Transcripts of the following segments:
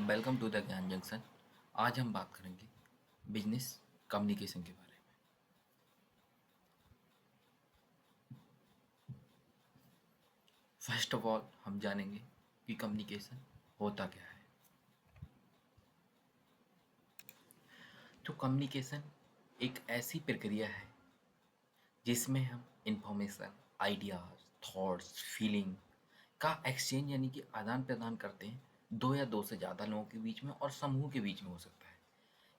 Welcome to the ज्ञान junction. आज हम बात करेंगे बिजनेस कम्युनिकेशन के बारे में। फर्स्ट ऑफ ऑल हम जानेंगे कि कम्युनिकेशन होता क्या है। तो कम्युनिकेशन एक ऐसी प्रक्रिया है जिसमें हम इंफॉर्मेशन, आइडियाज, थॉट्स, फीलिंग का एक्सचेंज यानी कि आदान प्रदान करते हैं दो या दो से ज़्यादा लोगों के बीच में और समूह के बीच में हो सकता है।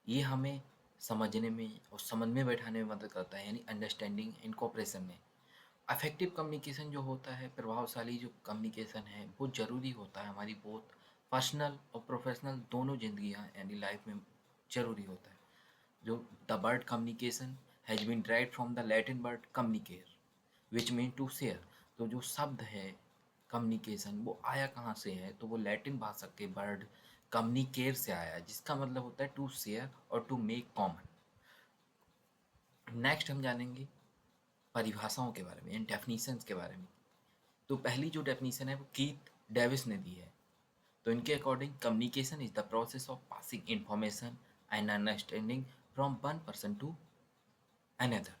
ये हमें समझने में और समझ में बैठाने में मदद करता है, यानी अंडरस्टैंडिंग इन कोऑपरेशन में। अफेक्टिव कम्युनिकेशन जो होता है, प्रभावशाली जो कम्युनिकेशन है, वो ज़रूरी होता है हमारी बोथ पर्सनल और प्रोफेशनल दोनों जिंदगियां यानी लाइफ में ज़रूरी होता है। जो the word communication has been derived from the Latin word communicare which mean to share. तो जो शब्द है कम्युनिकेशन वो आया कहाँ से है, तो वो लैटिन भाषा के वर्ड कम्युनिकेर से आया है, जिसका मतलब होता है टू शेयर और टू मेक कॉमन। नेक्स्ट हम जानेंगे परिभाषाओं के बारे में, इन डेफिनीशंस के बारे में। तो पहली जो डेफिनीशन है वो कीथ डेविस ने दी है। तो इनके according communication is the process of passing information and understanding from one person to another.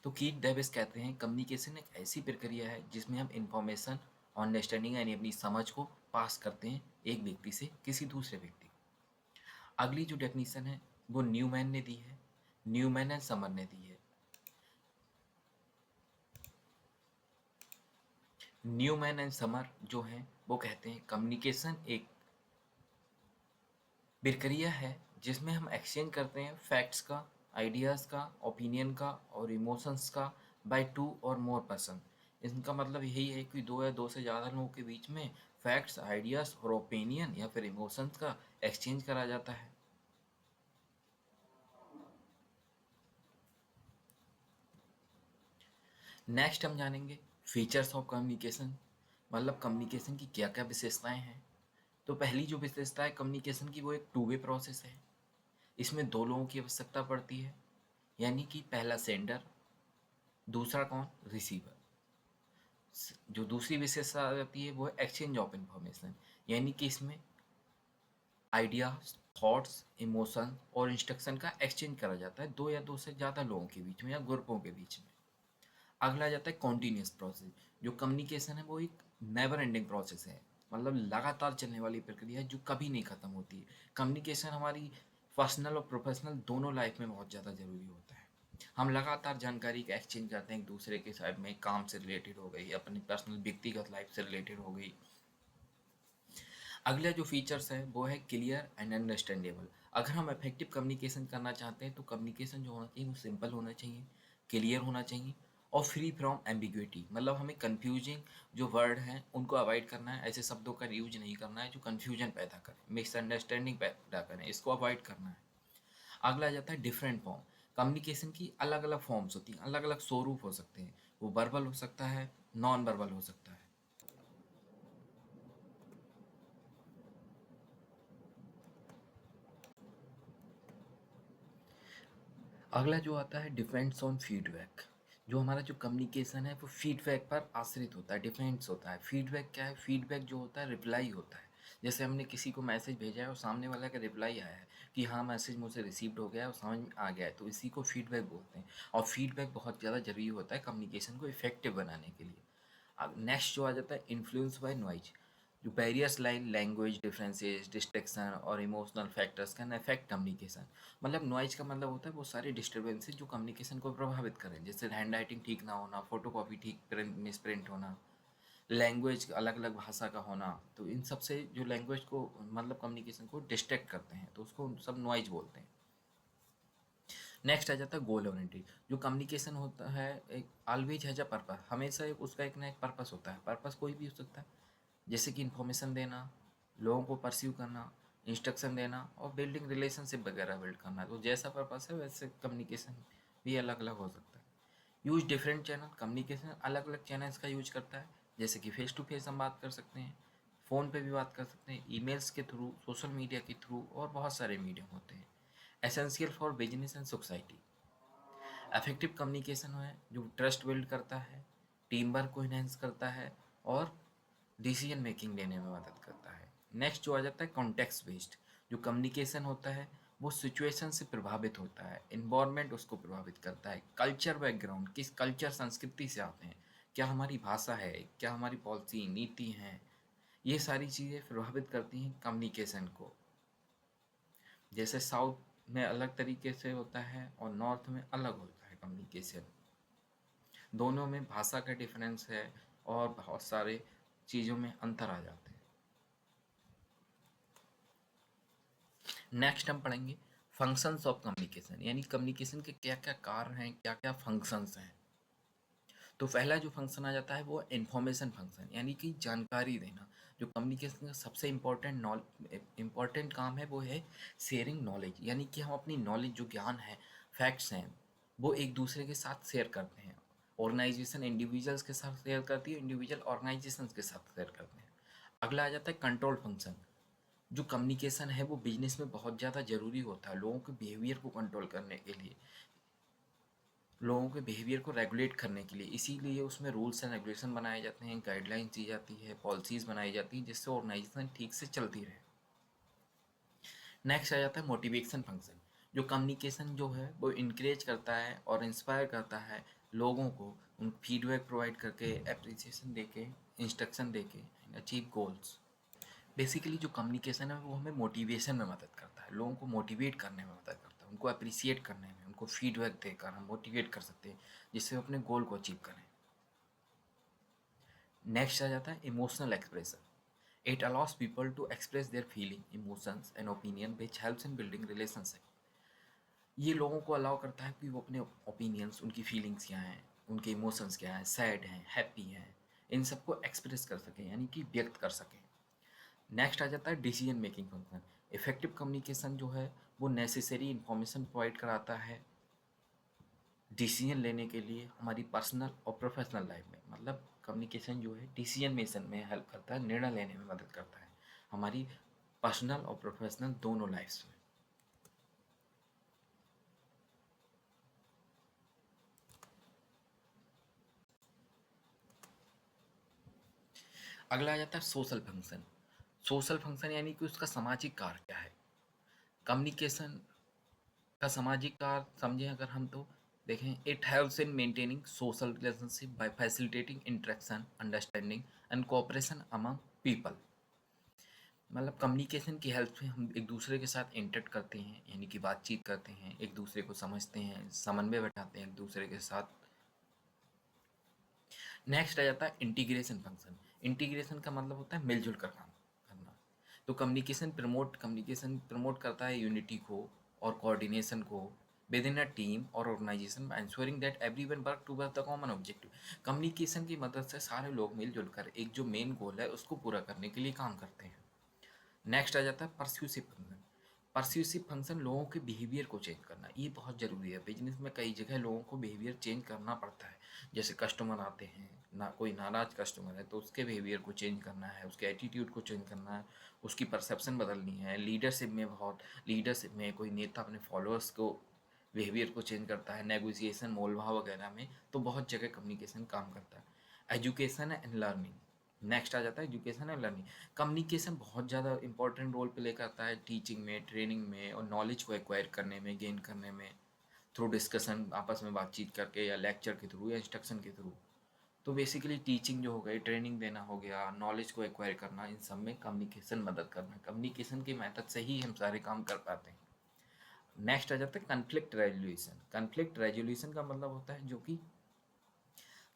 तो कीथ डेविस कहते हैं कम्युनिकेशन एक ऐसी प्रक्रिया है जिसमें हम इंफॉर्मेशन अंडरस्टैंडिंग यानी अपनी समझ को पास करते हैं एक व्यक्ति से किसी दूसरे व्यक्ति को। अगली जो डेफिनीशन है वो न्यूमैन ने दी है, न्यूमैन एंड समर ने दी है। न्यूमैन एंड समर जो हैं वो कहते हैं कम्युनिकेशन एक प्रक्रिया है जिसमें हम एक्सचेंज करते हैं फैक्ट्स का, आइडियाज़ का, ओपिनियन का और इमोशंस का बाय टू और मोर पर्सन। इसका मतलब यही है कि दो या दो से ज़्यादा लोगों के बीच में फैक्ट्स, आइडियाज़ और ओपिनियन या फिर इमोशंस का एक्सचेंज करा जाता है। नेक्स्ट हम जानेंगे फीचर्स ऑफ कम्युनिकेशन, मतलब कम्युनिकेशन की क्या क्या विशेषताएं हैं। तो पहली जो विशेषता है कम्युनिकेशन की वो एक टू वे प्रोसेस है। इसमें दो लोगों की आवश्यकता पड़ती है, यानी कि पहला सेंडर, दूसरा कौन, रिसीवर। जो दूसरी विशेषता आ जाती है वो है एक्सचेंज ऑफ इंफॉर्मेशन, यानी कि इसमें आइडियाज, थॉट्स, इमोशन और इंस्ट्रक्शन का एक्सचेंज करा जाता है दो या दो से ज़्यादा लोगों के बीच में या ग्रुपों के बीच में। अगला जाता है कॉन्टीन्यूस प्रोसेस। जो कम्युनिकेशन है वो एक नेवर एंडिंग प्रोसेस है, मतलब लगातार चलने वाली प्रक्रिया है जो कभी नहीं खत्म होती है। कम्युनिकेशन हमारी पर्सनल और प्रोफेशनल दोनों लाइफ में बहुत ज़्यादा ज़रूरी होता है। हम लगातार जानकारी का एक्सचेंज करते हैं एक दूसरे के साथ में, काम से रिलेटेड हो गई, अपनी पर्सनल व्यक्तिगत लाइफ से रिलेटेड हो गई। अगला जो फीचर्स है वो है क्लियर एंड अंडरस्टैंडेबल। अगर हम इफेक्टिव कम्युनिकेशन करना चाहते हैं तो कम्युनिकेशन जो होना चाहिए वो सिंपल होना चाहिए, क्लियर होना चाहिए और फ्री फ्रॉम एम्बिग्विटी, मतलब हमें कंफ्यूजिंग जो वर्ड हैं उनको अवॉइड करना है, ऐसे शब्दों का यूज नहीं करना है जो कंफ्यूजन पैदा करें, मिसअंडरस्टैंडिंग पैदा करें, इसको अवॉइड करना है। अगला आ जाता है डिफरेंट फॉर्म। कम्युनिकेशन की अलग अलग फॉर्म्स होती हैं, अलग अलग स्वरूप हो सकते हैं। वो वर्बल हो सकता है, नॉन वर्बल हो सकता है। अगला जो आता है डिपेंड्स ऑन फीडबैक। जो हमारा जो कम्युनिकेशन है वो फीडबैक पर आश्रित होता है, डिपेंड्स होता है। फीडबैक क्या है, फीडबैक जो होता है रिप्लाई होता है। जैसे हमने किसी को मैसेज भेजा है और सामने वाला का रिप्लाई आया है कि हाँ मैसेज मुझसे रिसीव्ड हो गया है और समझ में आ गया है, तो इसी को फीडबैक बोलते हैं। और फीडबैक बहुत ज़्यादा ज़रूरी होता है कम्युनिकेशन को इफेक्टिव बनाने के लिए। अब नेक्स्ट जो आ जाता है इन्फ्लुएंस बाय नॉइज। जो barriers line language differences, distraction और emotional factors can affect communication. मतलब नॉइज का मतलब होता है वो सारे डिस्टर्बेंसेस जो कम्युनिकेशन को प्रभावित करें, जैसे हैंड राइटिंग ठीक ना होना, फोटो कॉपी ठीक प्रिंट मिस प्रिंट होना, लैंग्वेज अलग अलग भाषा का होना। तो इन सब से जो लैंग्वेज को मतलब कम्युनिकेशन को डिस्ट्रैक्ट करते हैं तो उसको सब नॉइज बोलते हैं। नेक्स्ट आ जाता है गोल ओरिएंटेड। जो कम्युनिकेशन होता है एक ऑलवेज हैज अ पर्पस, हमेशा एक उसका एक ना एक पर्पस होता है। पर्पस कोई भी हो सकता है, जैसे कि इन्फॉर्मेशन देना, लोगों को परस्यू करना, इंस्ट्रक्शन देना और बिल्डिंग रिलेशनशिप वगैरह बिल्ड करना। तो जैसा पर्पस है वैसे कम्युनिकेशन भी अलग अलग हो सकता है। यूज डिफरेंट चैनल, कम्युनिकेशन अलग अलग चैनल्स का यूज करता है, जैसे कि फेस टू फेस हम बात कर सकते हैं, फ़ोन पे भी बात कर सकते हैं, ईमेल्स के थ्रू, सोशल मीडिया के थ्रू और बहुत सारे मीडियम होते हैं। Essential for business and society. Affective communication है जो ट्रस्ट बिल्ड करता है, टीम वर्क को इनहेंस करता है और डिसीजन मेकिंग लेने में मदद करता है। नेक्स्ट जो आ जाता है कॉन्टेक्स्ट बेस्ड। जो कम्युनिकेशन होता है वो सिचुएशन से प्रभावित होता है, इन्वायरमेंट उसको प्रभावित करता है, कल्चर बैकग्राउंड, किस कल्चर संस्कृति से आते हैं, क्या हमारी भाषा है, क्या हमारी पॉलिसी नीति हैं, ये सारी चीज़ें प्रभावित करती हैं कम्युनिकेशन को। जैसे साउथ में अलग तरीके से होता है और नॉर्थ में अलग होता है कम्युनिकेशन, दोनों में भाषा का डिफरेंस है और बहुत सारे चीज़ों में अंतर आ जाते हैं। नेक्स्ट हम पढ़ेंगे फंक्शंस ऑफ कम्युनिकेशन, यानी कम्युनिकेशन के क्या क्या कार्य हैं, क्या क्या फंक्शंस हैं। तो पहला जो फंक्शन आ जाता है वो इन्फॉर्मेशन फंक्शन, यानी कि जानकारी देना। जो कम्युनिकेशन का सबसे इम्पॉर्टेंट काम है वो है शेयरिंग नॉलेज, यानी कि हम अपनी नॉलेज जो ज्ञान है, फैक्ट्स हैं, वो एक दूसरे के साथ शेयर करते हैं। ऑर्गेनाइजेशन इंडिविजुअल्स के साथ शेयर करती है, इंडिविजुअल ऑर्गेनाइजेशन के साथ शेयर करते हैं। अगला आ जाता है कंट्रोल फंक्शन। जो कम्युनिकेशन है वो बिजनेस में बहुत ज़्यादा ज़रूरी होता है लोगों के बिहेवियर को कंट्रोल करने के लिए, लोगों के बिहेवियर को रेगुलेट करने के लिए। इसीलिए उसमें रूल्स एंड रेगुलेशन बनाए जाते हैं, गाइडलाइंस दी जाती है, पॉलिसीज़ बनाई जाती हैं, जिससे ऑर्गेनाइजेशन ठीक से चलती रहे। नेक्स्ट आ जाता है मोटिवेशन फंक्शन। जो कम्युनिकेशन जो है वो इनक्रेज करता है और इंस्पायर करता है लोगों को, उन फीडबैक प्रोवाइड करके, अप्रिसिएशन देके, इंस्ट्रक्शन देके, अचीव गोल्स। बेसिकली जो कम्युनिकेशन है वो हमें मोटिवेशन में मदद करता है, लोगों को मोटिवेट करने में मदद करता है, उनको अप्रिसिएट करने में, उनको फीडबैक देकर हम मोटिवेट कर सकते हैं जिससे वो अपने गोल को अचीव करें। नेक्स्ट आ जाता है emotional expression. It allows people to express their feeling, emotions and opinion which helps in building relationship. ये लोगों को अलाउ करता है कि वो अपने ओपिनियंस, उनकी फीलिंग्स क्या हैं, उनके इमोशंस क्या हैं, सैड हैं, हैप्पी हैं, इन सबको एक्सप्रेस कर सकें, यानी कि व्यक्त कर सकें। नेक्स्ट आ जाता है decision making function. Effective communication जो है वो नेसेसरी इन्फॉर्मेशन प्रोवाइड कराता है डिसीजन लेने के लिए हमारी पर्सनल और प्रोफेशनल लाइफ में। मतलब कम्युनिकेशन जो है डिसीजन मेसन में हेल्प करता है, निर्णय लेने में मदद करता है हमारी पर्सनल और प्रोफेशनल दोनों लाइफ्स में। अगला आ जाता है सोशल फंक्शन। सोशल फंक्शन यानी कि उसका सामाजिक कार्य क्या है। कम्युनिकेशन का सामाजिक कार्य समझें अगर हम तो देखें, it helps in maintaining social relationship by facilitating interaction, understanding and cooperation among people. मतलब कम्युनिकेशन की हेल्प से हम एक दूसरे के साथ इंटरेक्ट करते हैं, यानी कि बातचीत करते हैं, एक दूसरे को समझते हैं, समन्वय बैठाते हैं एक दूसरे के साथ। नेक्स्ट आ जाता है इंटीग्रेशन फंक्शन। इंटीग्रेशन का मतलब होता है मिलजुल कर काम करना। तो कम्युनिकेशन प्रमोट करता है यूनिटी को और कोऑर्डिनेशन को विद इन अ टीम और organization, ensuring that everyone work towards the common objective। Communication की मदद से सारे लोग मिलजुल कर एक जो मेन गोल है उसको पूरा करने के लिए काम करते हैं। नेक्स्ट आ जाता है परस्यूसिव फंक्शन। परस्यूसिव फंक्शन लोगों के बिहेवियर को चेंज करना, ये बहुत ज़रूरी है। बिजनेस में कई जगह लोगों को बिहेवियर चेंज करना पड़ता है। जैसे कस्टमर आते हैं ना, कोई नाराज़ कस्टमर है तो उसके बिहेवियर को चेंज करना है, उसके एटीट्यूड को चेंज करना है, उसकी परसेप्शन बदलनी है। लीडरशिप में कोई नेता अपने फॉलोअर्स को बिहेवियर को चेंज करता है, नेगोशिएशन, मोलभाव वगैरह में, तो बहुत जगह कम्युनिकेशन काम करता है। Education and learning. नेक्स्ट आ जाता है एजुकेशन एंड लर्निंग। कम्युनिकेशन बहुत ज़्यादा इंपॉर्टेंट रोल प्ले करता है टीचिंग में, ट्रेनिंग में और नॉलेज को एक्वायर करने में, गेन करने में, थ्रू डिस्कशन, आपस में बातचीत करके या लेक्चर के थ्रू या इंस्ट्रक्शन के थ्रू। तो बेसिकली टीचिंग जो हो गई, ट्रेनिंग देना हो गया, नॉलेज को एक्वायर करना, इन सब में कम्युनिकेशन मदद करना। कम्युनिकेशन की मेथड से ही हम सारे काम कर पाते हैं। नेक्स्ट आ जाता है कन्फ्लिक्ट रेजोल्यूशन। कन्फ्लिक्ट रेजोल्यूशन का मतलब होता है जो कि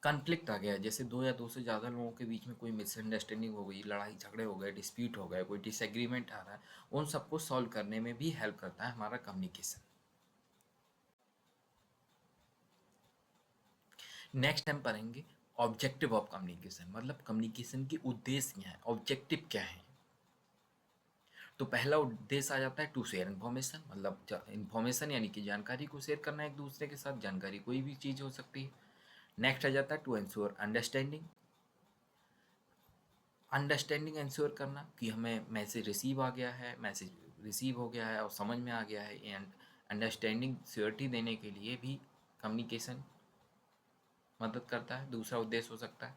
कन्फ्लिक्ट आ गया, जैसे दो या दो से ज़्यादा लोगों के बीच में कोई मिसअंडरस्टैंडिंग हो गई, लड़ाई झगड़े हो गए, डिस्प्यूट हो गए, कोई डिसएग्रीमेंट आ रहा है, उन सबको सॉल्व करने में भी हेल्प करता है हमारा कम्युनिकेशन। नेक्स्ट हम पढ़ेंगे ऑब्जेक्टिव ऑफ कम्युनिकेशन। मतलब कम्युनिकेशन की उद्देश्य क्या है, ऑब्जेक्टिव क्या है। तो पहला उद्देश्य आ जाता है टू शेयर इन्फॉर्मेशन। मतलब इन्फॉर्मेशन यानी कि जानकारी को शेयर करना एक दूसरे के साथ, जानकारी कोई भी चीज़ हो सकती है। नेक्स्ट आ जाता है to ensure understanding. Understanding ensure करना कि हमें मैसेज रिसीव हो गया है और समझ में आ गया है। एंड अंडरस्टैंडिंग श्योरिटी देने के लिए भी कम्युनिकेशन मदद करता है, दूसरा उद्देश्य हो सकता है।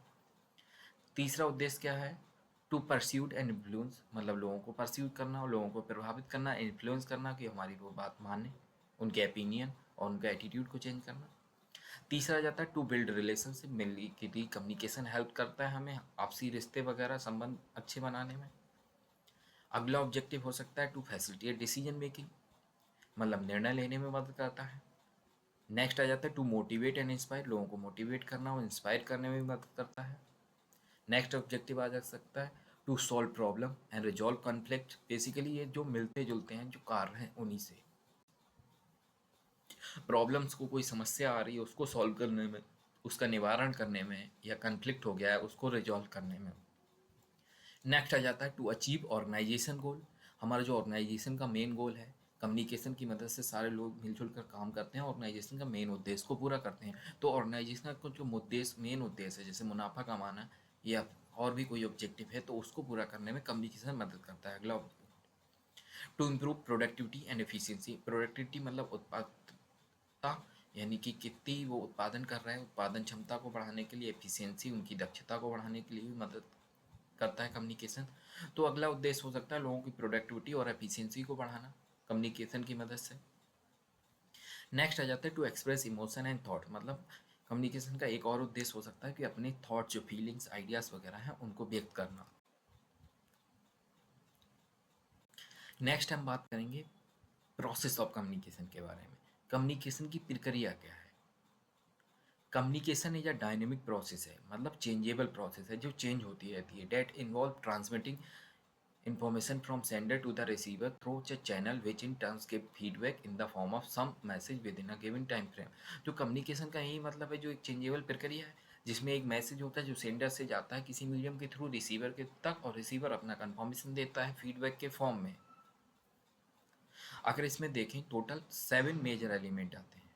तीसरा उद्देश्य क्या है, टू परस्यूड एंड इन्फ्लुएंस, मतलब लोगों को परस्यूड करना और लोगों को प्रभावित करना, इन्फ्लुएंस करना कि हमारी वो बात माने, उनके ओपिनियन और उनके एटीट्यूड को चेंज करना। तीसरा जाता है टू बिल्ड रिलेशनशिप, मिलनी की कम्युनिकेशन हेल्प करता है हमें आपसी रिश्ते वगैरह संबंध अच्छे बनाने में। अगला ऑब्जेक्टिव हो सकता है टू फैसिलिटेट डिसीजन मेकिंग, मतलब निर्णय लेने में मदद करता है। नेक्स्ट आ जाता है टू मोटिवेट एंड इंस्पायर, लोगों को मोटिवेट करना और इंस्पायर करने में भी मदद करता है। नेक्स्ट ऑब्जेक्टिव आ जा सकता है to solve problem and resolve conflict, basically ये जो मिलते जुलते हैं जो कार्य हैं उन्हीं से, प्रॉब्लम्स को, कोई समस्या आ रही है उसको सॉल्व करने में, उसका निवारण करने में, या कन्फ्लिक्ट हो गया है उसको रिजॉल्व करने में। नेक्स्ट आ जाता है टू अचीव ऑर्गेनाइजेशन गोल, हमारा जो ऑर्गेनाइजेशन का मेन गोल है, कम्युनिकेशन की मदद से सारे लोग मिलजुल कर काम करते हैं, ऑर्गेनाइजेशन का मेन उद्देश्य को पूरा करते हैं। तो ऑर्गेनाइजेशन का जो उद्देश्य, मेन उद्देश्य है, जैसे मुनाफा कमाना या और भी कोई ऑब्जेक्टिव है, तो उसको पूरा करने में कम्युनिकेशन मदद करता है। अगला to improve productivity and efficiency, productivity मतलब उत्पादकता, यानी कि कितनी वो उत्पादन कर रहे हैं, उत्पादन क्षमता को बढ़ाने के लिए, एफिशिएंसी उनकी दक्षता को बढ़ाने के लिए भी मदद करता है कम्युनिकेशन। तो अगला उद्देश्य हो सकता है लोगों की प्रोडक्टिविटी और एफिशिएंसी को बढ़ाना कम्युनिकेशन की मदद से। नेक्स्ट आ जाता है to express emotion and thought, मतलब कम्युनिकेशन का एक और उद्देश्य हो सकता है कि अपने थॉट, जो फीलिंग्स, आइडियाज़ वगैरह हैं, उनको व्यक्त करना। नेक्स्ट हम बात करेंगे प्रोसेस ऑफ कम्युनिकेशन के बारे में। कम्युनिकेशन की प्रक्रिया क्या है? Communication is a dynamic process है, मतलब चेंजेबल प्रोसेस है जो चेंज होती रहती है। That involve transmitting information from sender to the receiver through a channel which in turn give feedback in the form of some message within a given time frame। जो communication का यही मतलब है, जो एक चेंजेबल प्रक्रिया है जिसमें एक मैसेज होता है जो सेंडर से जाता है किसी मीडियम के थ्रू रिसीवर के तक, और रिसीवर अपना कंफर्मेशन देता है फीडबैक के फॉर्म में। अगर इसमें देखें टोटल 7 मेजर एलिमेंट आते हैं।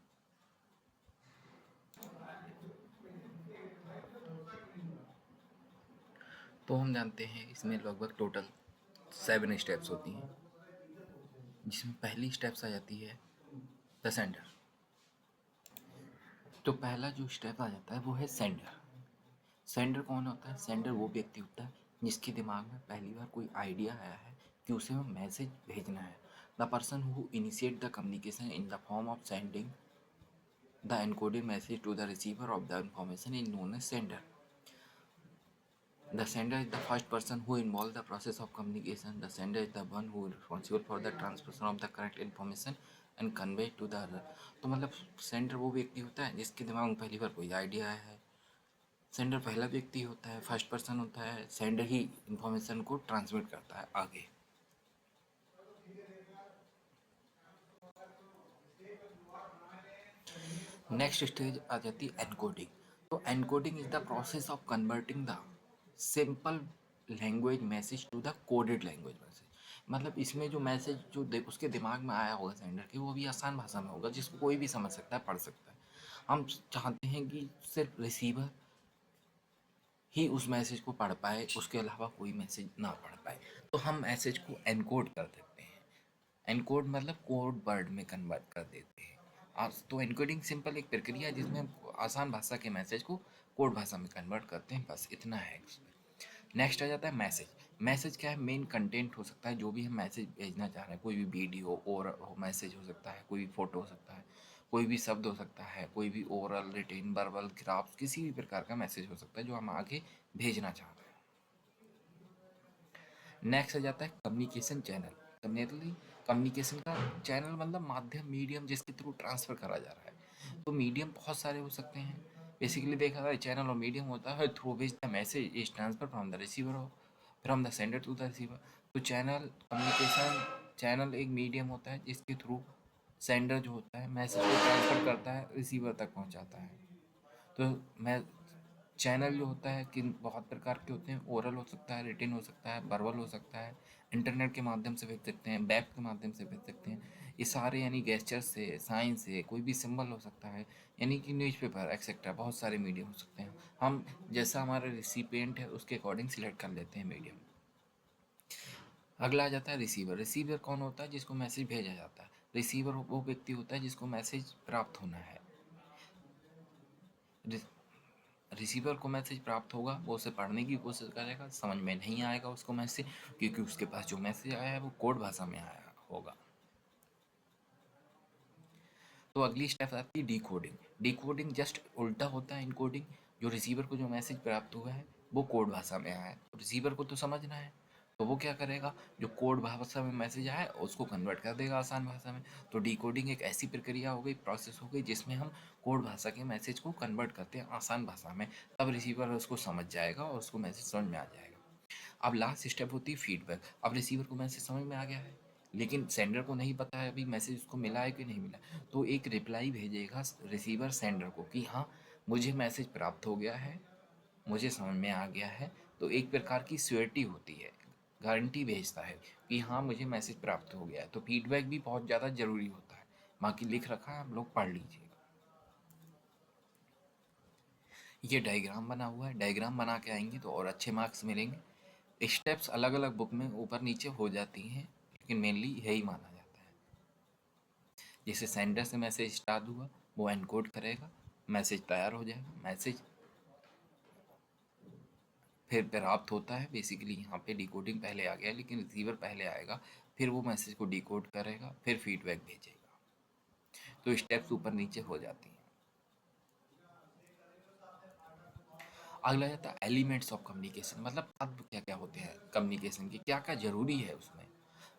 तो हम जानते हैं इसमें लगभग टोटल 7 स्टेप्स होती हैं, जिसमें पहली स्टेप्स आ जाती है द सेंडर। तो पहला जो स्टेप आ जाता है वो है सेंडर। सेंडर कौन होता है? सेंडर वो व्यक्ति होता है जिसके दिमाग में पहली बार कोई आइडिया आया है कि उसे वो मैसेज भेजना है। The person who initiate the communication in the form of sending the encoded message to the receiver of the information is known as sender. The sender is the first person who involves the process of communication. The sender is the one who is responsible for the transmission of the correct information and convey to the other। तो मतलब sender वो व्यक्ति होता है जिसके दिमाग में पहली बार कोई आइडिया है। सेंडर पहला व्यक्ति होता है, फर्स्ट पर्सन होता है, सेंडर ही इंफॉर्मेशन को ट्रांसमिट करता है आगे। नेक्स्ट स्टेज आ जाती है एनकोडिंग। तो encoding is the process of converting the simple language message to the coded language message. मतलब इसमें जो मैसेज जो उसके दिमाग में आया होगा सेंडर के, वो भी आसान भाषा में होगा जिसको कोई भी समझ सकता है, पढ़ सकता है। हम चाहते हैं कि सिर्फ रिसीवर ही उस मैसेज को पढ़ पाए, उसके अलावा कोई मैसेज ना पढ़ पाए, तो हम मैसेज को एनकोड कर देते हैं। एनकोड मतलब कोड वर्ड में कन्वर्ट कर देते हैं। आज तो एनकोडिंग सिंपल एक प्रक्रिया है जिसमें हम आसान भाषा के मैसेज को कोड भाषा में कन्वर्ट करते हैं, बस इतना है इसमें। नेक्स्ट आ जाता है मैसेज। मैसेज क्या है? मेन कंटेंट हो सकता है जो भी हम मैसेज भेजना चाह रहे हैं, कोई भी वीडियो और मैसेज हो सकता है, कोई भी फोटो हो सकता है, कोई भी शब्द हो सकता है, कोई भी ओरल, रिटेन, वर्बल, ग्राफ्स, किसी भी प्रकार का मैसेज हो सकता है जो हम आगे भेजना चाह रहे हैं। नेक्स्ट आ जाता है कम्युनिकेशन चैनल। कम्युनिकेशन का चैनल मतलब माध्यम, मीडियम जिसके थ्रू ट्रांसफ़र करा जा रहा है। तो मीडियम बहुत सारे हो सकते हैं। बेसिकली देखा जाए चैनल और मीडियम होता है through which the message is transfer from the receiver हो, from the sender to the receiver. तो चैनल, कम्युनिकेशन चैनल एक मीडियम होता है जिसके थ्रू सेंडर जो होता है मैसेज को ट्रांसफ़र करता है, रिसीवर तक पहुंचाता है। तो मैं चैनल जो होता है कि बहुत प्रकार के होते हैं, ओरल हो सकता है, रिटेन हो सकता है, वर्बल हो सकता है, इंटरनेट के माध्यम से भेज सकते हैं, वेब के माध्यम से भेज सकते हैं। ये सारे यानी गेस्चर से, साइन से, कोई भी सिंबल हो सकता है, यानी कि न्यूज़पेपर एक्सेट्रा, बहुत सारे मीडियम हो सकते हैं। हम जैसा हमारा रिसिपिएंट है उसके अकॉर्डिंग सिलेक्ट कर लेते हैं मीडियम। अगला आ जाता है रिसीवर। रिसीवर कौन होता है? जिसको मैसेज भेजा जाता है। रिसीवर वो व्यक्ति होता है जिसको मैसेज प्राप्त होना है। रिसीवर को मैसेज प्राप्त होगा, वो उसे पढ़ने की कोशिश करेगा, समझ में नहीं आएगा उसको मैसेज, क्योंकि उसके पास जो मैसेज आया है वो कोड भाषा में आया होगा। तो अगली स्टेप आती है डिकोडिंग। डिकोडिंग जस्ट उल्टा होता है इनकोडिंग। जो रिसीवर को जो मैसेज प्राप्त हुआ है वो कोड भाषा में आया है, तो रिसीवर को तो समझना है, तो वो क्या करेगा, जो कोड भाषा में मैसेज आया है उसको कन्वर्ट कर देगा आसान भाषा में। तो डिकोडिंग एक ऐसी प्रक्रिया हो गई, प्रोसेस हो गई, जिसमें हम कोड भाषा के मैसेज को कन्वर्ट करते हैं आसान भाषा में, तब रिसीवर उसको समझ जाएगा और उसको मैसेज समझ में आ जाएगा। अब लास्ट स्टेप होती है फीडबैक। अब रिसीवर को मैसेज समझ में आ गया है, लेकिन सेंडर को नहीं पता है अभी मैसेज उसको मिला है कि नहीं मिला, तो एक रिप्लाई भेजेगा रिसीवर सेंडर को कि हाँ, मुझे मैसेज प्राप्त हो गया है, मुझे समझ में आ गया है। तो एक प्रकार की श्योरिटी होती है, गारंटी भेजता है कि हाँ, मुझे मैसेज प्राप्त हो गया है। तो फीडबैक भी बहुत ज़्यादा ज़रूरी होता है। बाकी लिख रखा है, आप लोग पढ़ लीजिएगा। ये डायग्राम बना हुआ है, डायग्राम बना के आएंगे तो और अच्छे मार्क्स मिलेंगे। स्टेप्स अलग अलग बुक में ऊपर नीचे हो जाती हैं, लेकिन मेनली यही माना जाता है। जैसे सेंडर से मैसेज स्टार्ट हुआ, वो एनकोड करेगा, मैसेज तैयार हो जाएगा, मैसेज फिर प्राप्त होता है। बेसिकली यहाँ पे डिकोडिंग पहले आ गया, लेकिन रिसीवर पहले आएगा, फिर वो मैसेज को डिकोड करेगा, फिर फीडबैक भेजेगा। तो स्टेप्स ऊपर नीचे हो जाती हैं। अगला जाता है एलिमेंट्स ऑफ कम्युनिकेशन, मतलब तत्व क्या क्या होते हैं कम्युनिकेशन के, क्या क्या जरूरी है उसमें।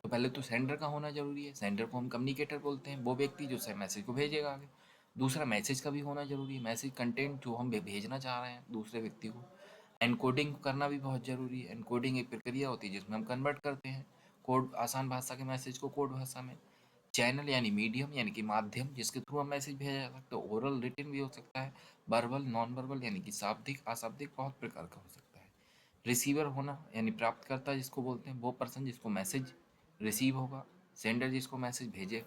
तो पहले तो सेंडर का होना जरूरी है, सेंडर को हम कम्युनिकेटर बोलते हैं, वो व्यक्ति जो मैसेज को भेजेगा आगे। दूसरा, मैसेज का भी होना जरूरी है, मैसेज कंटेंट जो हम भेजना चाह रहे हैं दूसरे व्यक्ति को। एनकोडिंग करना भी बहुत जरूरी है। एनकोडिंग एक प्रक्रिया होती है जिसमें हम कन्वर्ट करते हैं कोड, आसान भाषा के मैसेज को कोड भाषा में। चैनल यानी मीडियम यानी कि माध्यम जिसके थ्रू हम मैसेज भेजा जा सकता है, ओरल रिटन भी हो सकता है, वर्बल नॉन वर्बल यानी कि शाब्दिक अशाब्दिक, बहुत प्रकार का हो सकता है। रिसीवर होना यानी प्राप्तकर्ता जिसको बोलते हैं, वो पर्सन जिसको मैसेज रिसीव होगा, सेंडर जिसको मैसेज भेजे।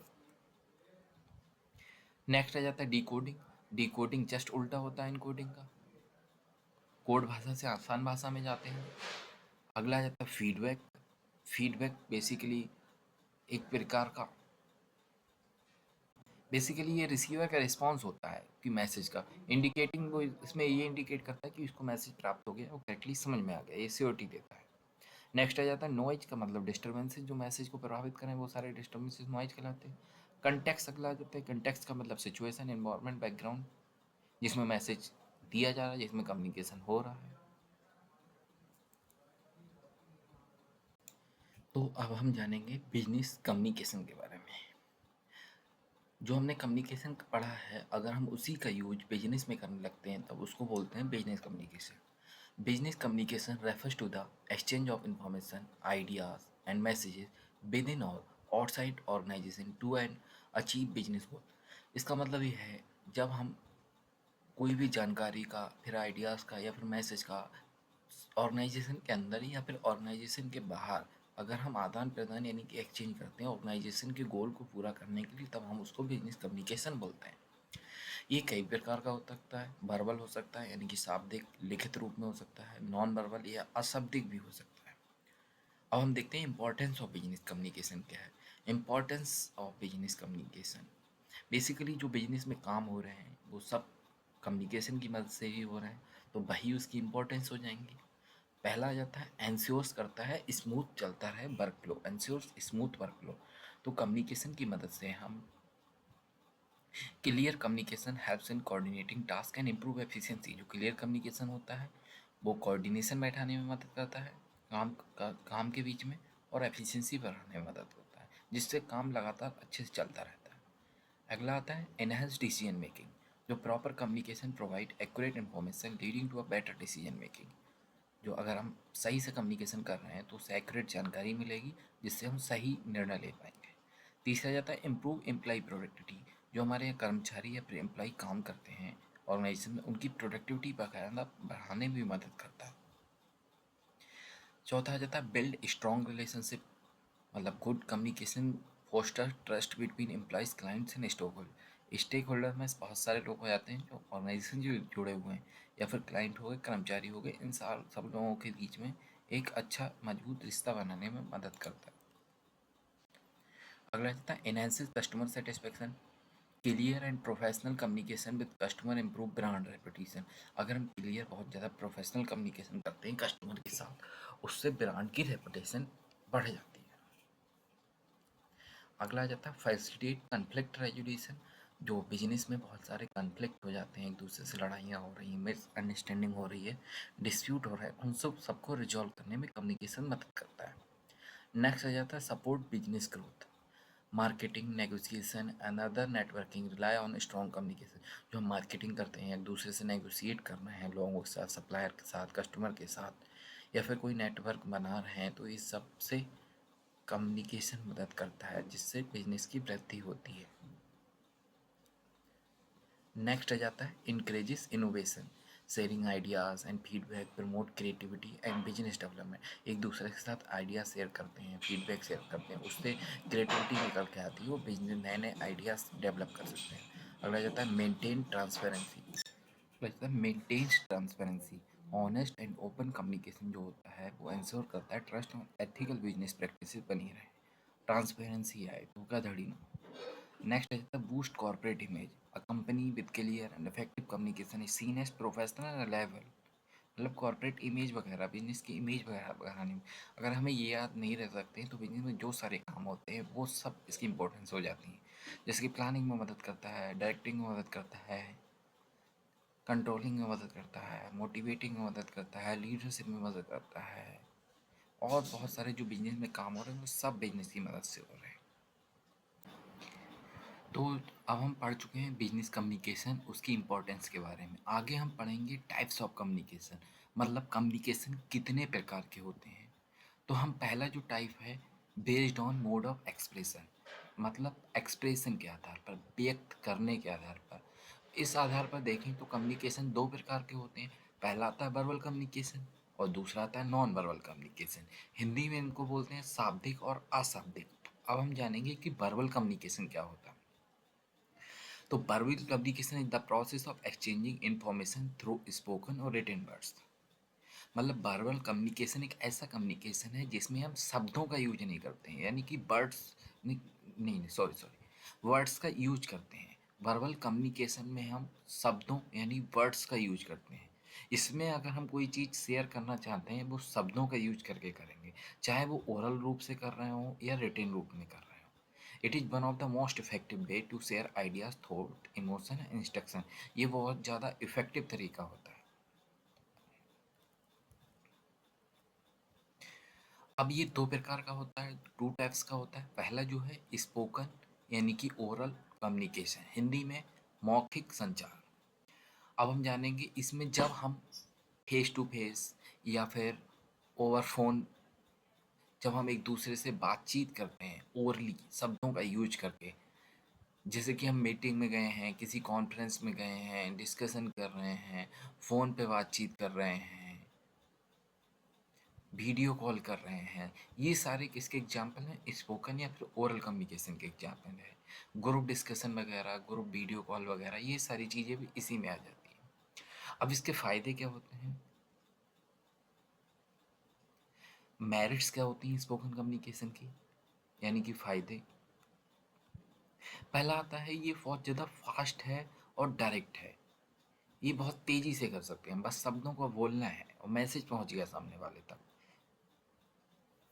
नेक्स्ट आ जाता है डिकोडिंग। डिकोडिंग जस्ट उल्टा होता है इनकोडिंग का, कोड भाषा से आसान भाषा में जाते हैं। अगला आ जाता है फीडबैक। फीडबैक बेसिकली ये रिसीवर का रिस्पॉन्स होता है कि मैसेज का इंडिकेटिंग, वो इसमें ये इंडिकेट करता है कि उसको मैसेज प्राप्त हो गया, वो करेक्टली समझ में आ गया, ये श्योरिटी देता है। नेक्स्ट आ जाता है नॉइज का, मतलब डिस्टर्बेंसेज जो मैसेज को प्रभावित करें, वो सारे डिस्टर्बेंसेज नॉइज कहलाते हैं। कंटेक्स्ट अगला आ जाता है। कंटेक्स्ट का मतलब सिचुएशन, एनवायरनमेंट, बैकग्राउंड, जिसमें मैसेज दिया जा रहा है, जिसमें कम्युनिकेशन हो रहा है। तो अब हम जानेंगे बिजनेस कम्युनिकेशन के बारे में। जो हमने कम्युनिकेशन पढ़ा है, अगर हम उसी का यूज बिजनेस में करने लगते हैं तब उसको बोलते हैं business communication. Business communication refers to the exchange of information, ideas and messages within और outside organisation to and achieve business goal. इसका मतलब ये है, जब हम कोई भी जानकारी का, फिर आइडियाज़ का या फिर मैसेज का ऑर्गेनाइजेशन के अंदर या फिर ऑर्गेनाइजेशन के बाहर अगर हम आदान प्रदान यानी कि एक्सचेंज करते हैं ऑर्गेनाइजेशन के गोल को पूरा करने के लिए, तब हम उसको बिजनेस कम्युनिकेशन बोलते हैं। ये कई प्रकार का हो सकता है, वर्बल हो सकता है यानी कि शाब्दिक लिखित रूप में हो सकता है, नॉन वर्बल या अशाब्दिक भी हो सकता है। अब हम देखते हैं इंपॉर्टेंस ऑफ बिजनेस कम्युनिकेशन क्या है। Importance of business communication, basically जो बिजनेस में काम हो रहे हैं वो सब कम्युनिकेशन की मदद से ही हो रहे हैं, तो वही उसकी इंपॉर्टेंस हो जाएंगी। पहला आ जाता है एंश्योर्स करता है स्मूथ चलता रहे work flow, ensures smooth work flow. तो कम्युनिकेशन की मदद से हम clear communication helps in coordinating task and improve efficiency. जो क्लियर कम्युनिकेशन होता है वो कोऑर्डिनेशन बैठाने में मदद करता है काम के बीच में, और एफिशिएंसी बढ़ाने में मदद करता है, जिससे काम लगातार अच्छे से चलता रहता है। अगला आता है एनहेंस डिसीजन मेकिंग। जो proper communication provide accurate information leading to a better decision making. जो अगर हम सही से कम्युनिकेशन कर रहे हैं तो उससे एक्यूरेट जानकारी मिलेगी, जिससे हम सही निर्णय ले पाएंगे। तीसरा जाता है इम्प्रूव एम्प्लॉय प्रोडक्टिविटी। जो हमारे यहाँ कर्मचारी या फिर एम्प्लॉय काम करते हैं ऑर्गेनाइजेशन में, उनकी प्रोडक्टिविटी बाकायदा बढ़ाने में भी मदद करता है। चौथा आ जाता है बिल्ड स्ट्रॉन्ग रिलेशनशिप, मतलब good communication foster trust between employees clients and stakeholder में बहुत सारे लोग हो जाते हैं जो ऑर्गेनाइजेशन जो जुड़े हुए हैं, या फिर क्लाइंट हो गए, कर्मचारी हो गए, इन सब लोगों के बीच में एक अच्छा मजबूत रिश्ता बनाने में मदद करता है। अगला आता है enhances customer satisfaction. Clear and professional communication with customer improve brand reputation. अगर हम क्लियर बहुत ज़्यादा प्रोफेशनल कम्युनिकेशन करते हैं कस्टमर के साथ, उससे ब्रांड की रेपुटेशन बढ़ जाती है। अगला आ जाता है फैसिलिटेट कन्फ्लिक्ट रेजोल्यूशन। जो बिजनेस में बहुत सारे कन्फ्लिक्ट हो जाते हैं, एक दूसरे से लड़ाइयाँ हो रही हैं, मिसअंडरस्टैंडिंग हो रही है, डिस्प्यूट हो रहा है, उन सबको रिजॉल्व करने में कम्युनिकेशन मदद करता है। नेक्स्ट आ जाता है support business growth. Marketing negotiation and other networking rely on strong communication. जो हम मार्केटिंग करते हैं, एक दूसरे से नेगोशिएट करना है लोगों के साथ, सप्लायर के साथ, कस्टमर के साथ, या फिर कोई नेटवर्क बना रहे हैं, तो इस सब से कम्युनिकेशन मदद करता है, जिससे बिजनेस की वृद्धि होती है। नेक्स्ट आ जाता है increases innovation. Sharing ideas and feedback promote creativity and business development. एक दूसरे के साथ आइडिया शेयर करते हैं, फीडबैक शेयर करते हैं, उससे क्रिएटिविटी निकल के आती है, वो बिजनेस नए नए आइडियाज़ डेवलप कर सकते हैं। अगला आ जाता है maintain transparency. Maintains transparency. Honest and open communication जो होता है वो इंश्योर करता है ट्रस्ट और एथिकल बिजनेस प्रैक्टिसेस बनी रहे, ट्रांसपेरेंसी आए, धोखाधड़ी ना हो। नेक्स्ट है boost corporate image. A company with clear and effective communication is seen as professional and reliable. मतलब कॉर्पोरेट इमेज वगैरह, बिजनेस की इमेज वगैरह बढ़ाने में, अगर हमें ये याद नहीं रह सकते हैं तो बिजनेस में जो सारे काम होते हैं वो सब इसकी इंपॉर्टेंस हो जाती है। जैसे कि प्लानिंग में मदद करता है, डायरेक्टिंग में मदद करता है, कंट्रोलिंग में मदद करता है, मोटिवेटिंग में मदद करता है, लीडरशिप में मदद करता है, और बहुत सारे जो बिजनेस में काम हो रहे हैं वो सब बिजनेस की मदद से हो रहे हैं। तो अब हम पढ़ चुके हैं बिजनेस कम्युनिकेशन, उसकी इम्पोर्टेंस के बारे में। आगे हम पढ़ेंगे टाइप्स ऑफ कम्युनिकेशन, मतलब कम्युनिकेशन कितने प्रकार के होते हैं। तो हम पहला जो टाइप है, based on mode of expression, मतलब एक्सप्रेशन के आधार पर, व्यक्त करने के आधार पर। इस आधार पर देखें तो कम्युनिकेशन दो प्रकार के होते हैं। पहला आता है वर्बल कम्युनिकेशन और दूसरा आता है नॉन वर्बल कम्युनिकेशन। हिंदी में इनको बोलते हैं शाब्दिक और अशाब्दिक। अब हम जानेंगे कि वर्बल कम्युनिकेशन क्या होता है। तो verbal communication is the process of exchanging information through spoken और रिटन वर्ड्स। मतलब वर्बल कम्युनिकेशन एक ऐसा कम्युनिकेशन है जिसमें हम शब्दों का यूज नहीं करते हैं, यानी कि वर्ड्स नहीं, नहीं, सॉरी सॉरी, वर्ड्स का यूज करते हैं। वर्बल कम्युनिकेशन में हम शब्दों यानी वर्ड्स का यूज करते हैं। इसमें अगर हम कोई चीज़ शेयर करना चाहते हैं वो शब्दों का यूज करके करेंगे, चाहे वो ओरल रूप से कर रहे हो या रिटन रूप में कर रहे हो। It is one of the most effective way to share ideas, thought, emotion and instruction. ये बहुत ज़्यादा इफेक्टिव तरीका होता है। अब ये दो प्रकार का होता है, टू टाइप्स का होता है। पहला जो है स्पोकन यानी कि ओरल कम्युनिकेशन, हिंदी में मौखिक संचार। अब हम जानेंगे इसमें जब हम फेस टू फेस या फिर ओवर फोन, जब हम एक दूसरे से बातचीत करते हैं ओरली शब्दों का यूज करके, जैसे कि हम मीटिंग में गए हैं, किसी कॉन्फ्रेंस में गए हैं, डिस्कशन कर रहे हैं, फ़ोन पे बातचीत कर रहे हैं, वीडियो कॉल कर रहे हैं, ये सारे किसके एग्जाम्पल हैं, स्पोकन या फिर ओरल कम्युनिकेशन के एग्जाम्पल है। ग्रुप डिस्कशन वगैरह, ग्रुप वीडियो कॉल वगैरह, ये सारी चीज़ें भी इसी में आ जाती हैं। अब इसके फ़ायदे क्या होते हैं, मेरिट्स क्या होती हैं स्पोकन कम्युनिकेशन की, यानी कि फ़ायदे। पहला आता है ये बहुत ज़्यादा फास्ट है और डायरेक्ट है। ये बहुत तेज़ी से कर सकते हैं, बस शब्दों को बोलना है और मैसेज पहुंच गया सामने वाले तक।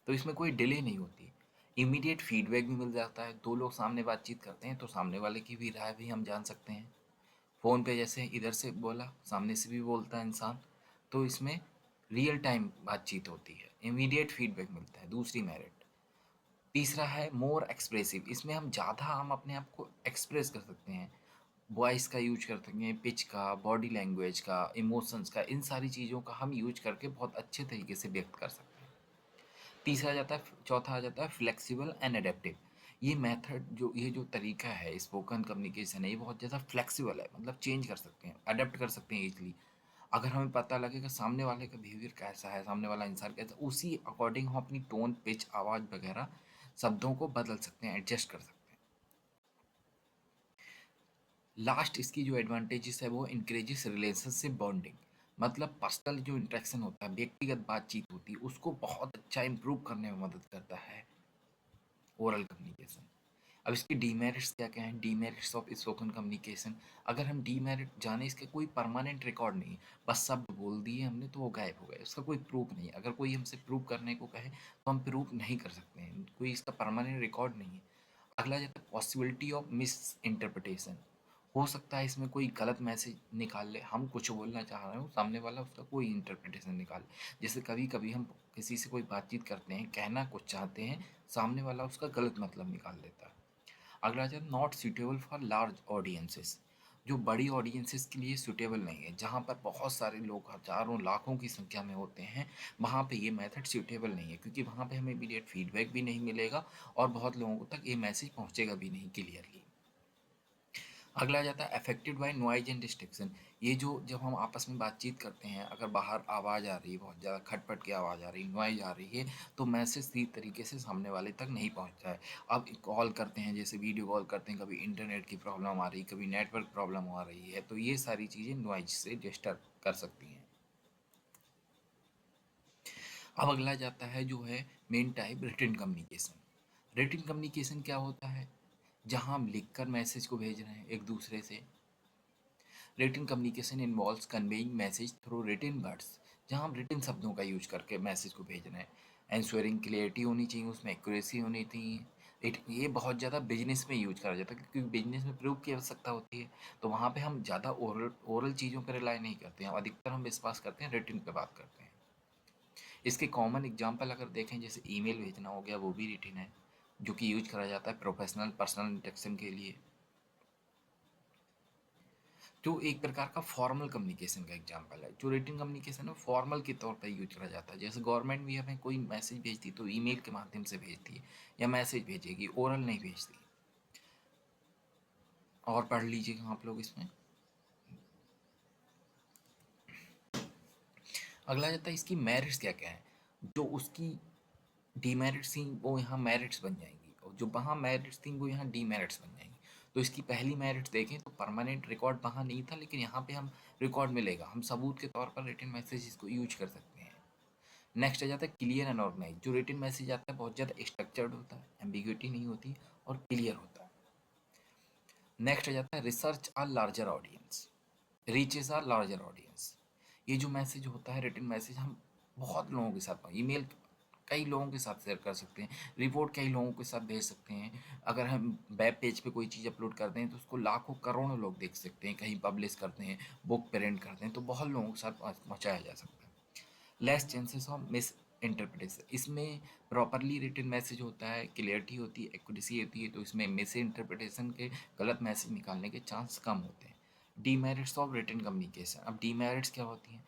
तो इसमें कोई डिले नहीं होती। इमीडिएट फीडबैक भी मिल जाता है, दो लोग सामने बातचीत करते हैं तो सामने वाले की भी राय भी हम जान सकते हैं। फ़ोन पे जैसे इधर से बोला सामने से भी बोलता है इंसान, तो इसमें रियल टाइम बातचीत होती है, इमीडिएट फीडबैक मिलता है, दूसरी मेरिट। तीसरा है मोर एक्सप्रेसिव, इसमें हम अपने आप को एक्सप्रेस कर सकते हैं, वॉइस का यूज कर सकते हैं, पिच का, बॉडी लैंग्वेज का, इमोशंस का, इन सारी चीज़ों का हम यूज करके बहुत अच्छे तरीके से व्यक्त कर सकते हैं। तीसरा आ जाता है, चौथा आ जाता है फ्लेक्सिबल एंड एडेप्टिव। ये मेथड जो ये जो तरीका है स्पोकन कम्युनिकेशन है, ये बहुत ज़्यादा फ्लेक्सिबल है, मतलब चेंज कर सकते हैं, अडेप्ट कर सकते हैं इजीली। अगर हमें पता लगे कि सामने वाले का बिहेवियर कैसा है, सामने वाला इंसान कैसा है, उसी अकॉर्डिंग हम अपनी टोन, पिच, आवाज़ वगैरह शब्दों को बदल सकते हैं, एडजस्ट कर सकते हैं। लास्ट इसकी जो एडवांटेजेस है वो इंक्रेजेस रिलेशनशिप बॉन्डिंग, मतलब पर्सनल जो इंटरेक्शन होता है, व्यक्तिगत बातचीत होती है, उसको बहुत अच्छा इंप्रूव करने में मदद करता है ओरल कम्युनिकेशन। अब इसके डीमेरिट्स क्या क्या हैं? डीमेरिट्स ऑफ स्पोकन कम्युनिकेशन, अगर हम डीमेरिट जाने, इसके कोई परमानेंट रिकॉर्ड नहीं, बस शब्द बोल दिए हमने तो वो गायब हो गए, उसका कोई प्रूफ नहीं। अगर कोई हमसे प्रूफ करने को कहे तो हम प्रूफ नहीं कर सकते हैं, कोई इसका परमानेंट रिकॉर्ड नहीं है। अगला जाता है पॉसिबिलिटी ऑफ मिस इंटरप्रिटेशन, हो सकता है इसमें कोई गलत मैसेज निकाल ले, हम कुछ बोलना चाह रहे हो, सामने वाला उसका कोई इंटरप्रिटेशन निकाल ले। जैसे कभी कभी हम किसी से कोई बातचीत करते हैं, कहना कुछ चाहते हैं, सामने वाला उसका गलत मतलब निकाल लेता है। अगला है not suitable for large audiences, जो बड़ी ऑडियंसेस के लिए सूटेबल नहीं है, जहाँ पर बहुत सारे लोग हजारों लाखों की संख्या में होते हैं, वहाँ पे ये मेथड सूटेबल नहीं है, क्योंकि वहाँ पे हमें इमीडिएट फीडबैक भी नहीं मिलेगा और बहुत लोगों तक ये मैसेज पहुँचेगा भी नहीं क्लियरली। अगला आ जाता है affected by noise and distraction, ये जो जब हम आपस में बातचीत करते हैं, अगर बाहर आवाज़ आ रही है, बहुत ज़्यादा खटपट की आवाज़ आ रही है, नॉइज आ रही है, तो मैसेज सही तरीके से सामने वाले तक नहीं पहुंचता है। अब कॉल करते हैं, जैसे वीडियो कॉल करते हैं, कभी इंटरनेट की प्रॉब्लम आ रही है, कभी नेटवर्क प्रॉब्लम आ रही है, तो ये सारी चीज़ें नॉइज से डिस्टर्ब कर सकती हैं। अब अगला जाता है जो है main type written communication. Written communication क्या होता है? जहां हम लिखकर मैसेज को भेज रहे हैं एक दूसरे से। Written communication involves conveying message through written words, जहां हम रिटन शब्दों का यूज करके मैसेज को भेज रहे हैं। एंश्योरिंग क्लियरिटी होनी चाहिए, उसमें एक्यूरेसी होनी चाहिए। ये बहुत ज़्यादा बिजनेस में यूज करा जाता है, क्योंकि बिजनेस में प्रूफ की आवश्यकता होती है, तो वहाँ पे हम ज़्यादा ओरल ओरल चीज़ों पर रिलाई नहीं करते हैं, अधिकतर हम विश्वास करते हैं रिटन पे बात करते हैं। इसके कॉमन एग्जांपल अगर देखें, जैसे ईमेल भेजना हो गया, वो भी रिटन है, जो कि यूज करा जाता है प्रोफेशनल पर्सनल इंटरेक्शन के लिए। जो एक प्रकार का फॉर्मल कम्युनिकेशन का एग्जांपल है, जो रिटन कम्युनिकेशन है फॉर्मल के तौर पर यूज करा जाता है। जैसे गवर्नमेंट भी हमें कोई मैसेज भेजती तो ईमेल के माध्यम से भेजती है, या मैसेज भेजेगी, ओरल नहीं भेजती। और पढ़ लीजिएगा आप लोग इसमें। अगला जाता है इसकी मेरिट्स क्या क्या है। जो उसकी डीमेरिट्स थी वो यहाँ मेरिट्स बन जाएंगी, और जो वहाँ मेरिट्स थी वो यहाँ डीमेरिट्स बन जाएंगी। तो इसकी पहली मेरिट्स देखें तो परमानेंट रिकॉर्ड वहाँ नहीं था, लेकिन यहाँ पे हम रिकॉर्ड मिलेगा, हम सबूत के तौर पर रिटन मैसेज इसको यूज कर सकते हैं। नेक्स्ट आ जाता है क्लियर एंड ऑर्गेनाइज, जो रिटन मैसेज आता है बहुत ज़्यादा स्ट्रक्चर्ड होता है, एम्बिग्यूटी नहीं होती और क्लियर होता है। नेक्स्ट आ जाता है research our larger audience, reaches our larger audience. ये जो मैसेज होता है रिटन मैसेज, हम बहुत लोगों के साथ, ईमेल कई लोगों के साथ शेयर कर सकते हैं, रिपोर्ट कई लोगों के साथ भेज सकते हैं। अगर हम वेब पेज पे कोई चीज़ अपलोड करते हैं तो उसको लाखों करोड़ों लोग देख सकते हैं, कहीं पब्लिश करते हैं, बुक प्रिंट करते हैं, तो बहुत लोगों के साथ पहुँचाया जा सकता है। Less chances of miss interpretation, इसमें प्रॉपरली रिटन मैसेज होता है, क्लियरिटी होती है, एक्यूरेसी होती है, तो इसमें मिस इंटरप्रिटेशन के, गलत मैसेज निकालने के चांस कम होते हैं। डीमेरिट्स ऑफ रिटन कम्युनिकेशन, अब डीमेरिट्स क्या होती हैं?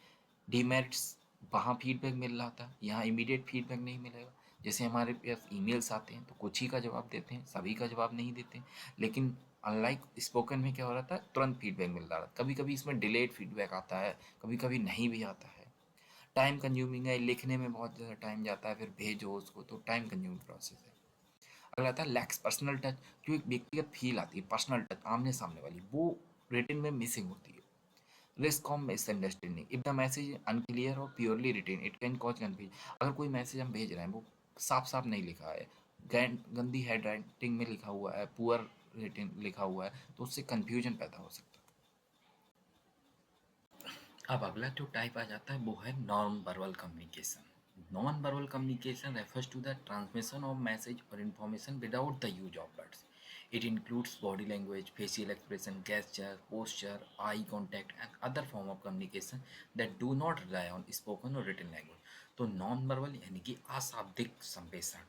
डीमेरिट्स, वहाँ फीडबैक मिल रहा था, यहाँ इमीडिएट फीडबैक नहीं मिलेगा। जैसे हमारे पास ईमेल्स आते हैं तो कुछ ही का जवाब देते हैं, सभी का जवाब नहीं देते। लेकिन अनलाइक स्पोकन में क्या हो रहा था, तुरंत फीडबैक मिल रहा था। कभी कभी इसमें डिलेड फीडबैक आता है, कभी कभी नहीं भी आता है। टाइम कंज्यूमिंग है, लिखने में बहुत ज़्यादा टाइम जाता है, फिर भेजो उसको, तो टाइम कंज्यूमिंग प्रोसेस है। अगला आता है लैक्स पर्सनल टच, जो एक व्यक्तिगत फील आती है, पर्सनल टच आमने सामने वाली, वो रिटन में मिसिंग होती है। Risk of misunderstanding, if the message unclear और purely written it can cause confusion, अगर कोई मैसेज हम भेज रहे हैं वो साफ साफ नहीं लिखा है, गंदी हैंड राइटिंग में लिखा हुआ है, पुअर रिटन लिखा हुआ है, तो उससे कन्फ्यूजन पैदा हो सकता है। अब अगला जो टाइप आ जाता है वो है non verbal communication. Non verbal communication refers to the transmission of message और information without the use of words. It includes body language, facial expression, gesture, posture, eye contact, and other form of communication that do not rely on spoken or written language. तो non verbal यानी कि अशाब्दिक संप्रेषण,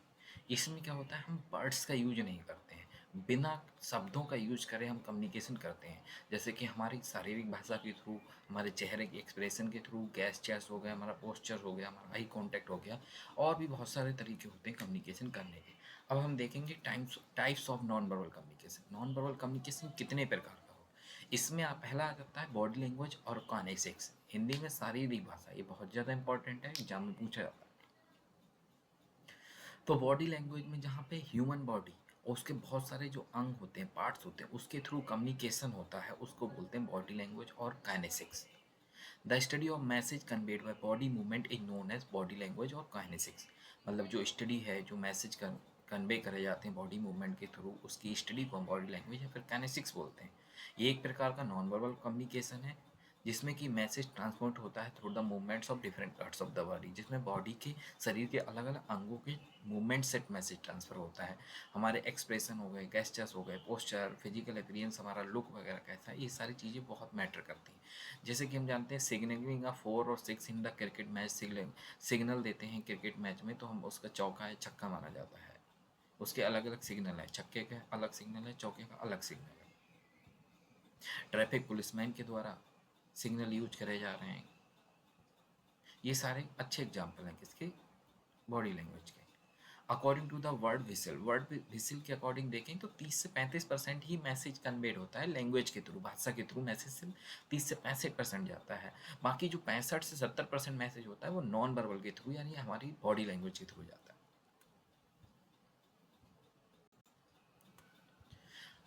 इसमें क्या होता है, हम वर्ड्स का यूज नहीं करते हैं, बिना शब्दों का यूज करे हम कम्युनिकेशन करते हैं। जैसे कि हमारी शारीरिक भाषा के थ्रू, हमारे चेहरे के एक्सप्रेशन के थ्रू, गैस्चर्स हो गया, हमारा पोस्चर हो गया, हमारा आई कांटेक्ट हो गया, और भी बहुत सारे तरीके होते हैं कम्युनिकेशन करने के। अब हम देखेंगे types of non verbal communication. Non verbal communication कितने प्रकार का हो, इसमें आप पहला आ जाता है बॉडी लैंग्वेज और काइनेसिक्स, हिंदी में शारीरिक भाषा, ये बहुत ज़्यादा इंपॉर्टेंट है, एग्जाम में पूछा जाता है। तो बॉडी लैंग्वेज में जहाँ पे ह्यूमन बॉडी और उसके बहुत सारे जो अंग होते हैं, पार्ट्स होते हैं, उसके थ्रू कम्युनिकेशन होता है, उसको बोलते हैं बॉडी लैंग्वेज और kinesics. The study of message conveyed by body movement is known as body language और काइनेसिक्स, मतलब जो स्टडी है, जो मैसेज कन्वे करे जाते हैं बॉडी मूवमेंट के थ्रू, उसकी स्टडी को हम बॉडी लैंग्वेज या फिर काइनेसिक्स बोलते हैं। ये एक प्रकार का नॉन वर्बल कम्युनिकेशन है जिसमें कि मैसेज ट्रांसपोर्ट होता है through the movements of different parts of the body, जिसमें बॉडी के शरीर के अलग अलग अंगों के मूवमेंट से मैसेज ट्रांसफर होता है। हमारे एक्सप्रेशन हो गए, गेस्चर्स हो गए, पोस्चर, फिजिकल अपीयरेंस, हमारा लुक वगैरह कैसा है, ये सारी चीज़ें बहुत मैटर करती हैं। जैसे कि हम जानते हैं सिग्नलिंग ऑफ 4 और 6 in the cricket match, signal देते हैं क्रिकेट मैच में तो हम उसका चौका या छक्का माना जाता है। उसके अलग अलग सिग्नल है, छक्के का अलग सिग्नल है, चौके का अलग सिग्नल है। ट्रैफिक पुलिसमैन के द्वारा सिग्नल यूज करे जा रहे हैं। ये सारे अच्छे एग्जाम्पल हैं किसके, बॉडी लैंग्वेज के। According to the Birdwhistell के अकॉर्डिंग देखें तो 30 से 35% ही मैसेज कन्वेड होता है लैंग्वेज के थ्रू, भाषा के थ्रू मैसेज से 30 से 65% जाता है। बाकी जो 65 से 70% मैसेज होता है वो नॉन वर्बल के थ्रू यानी हमारी बॉडी लैंग्वेज के थ्रू जाता है।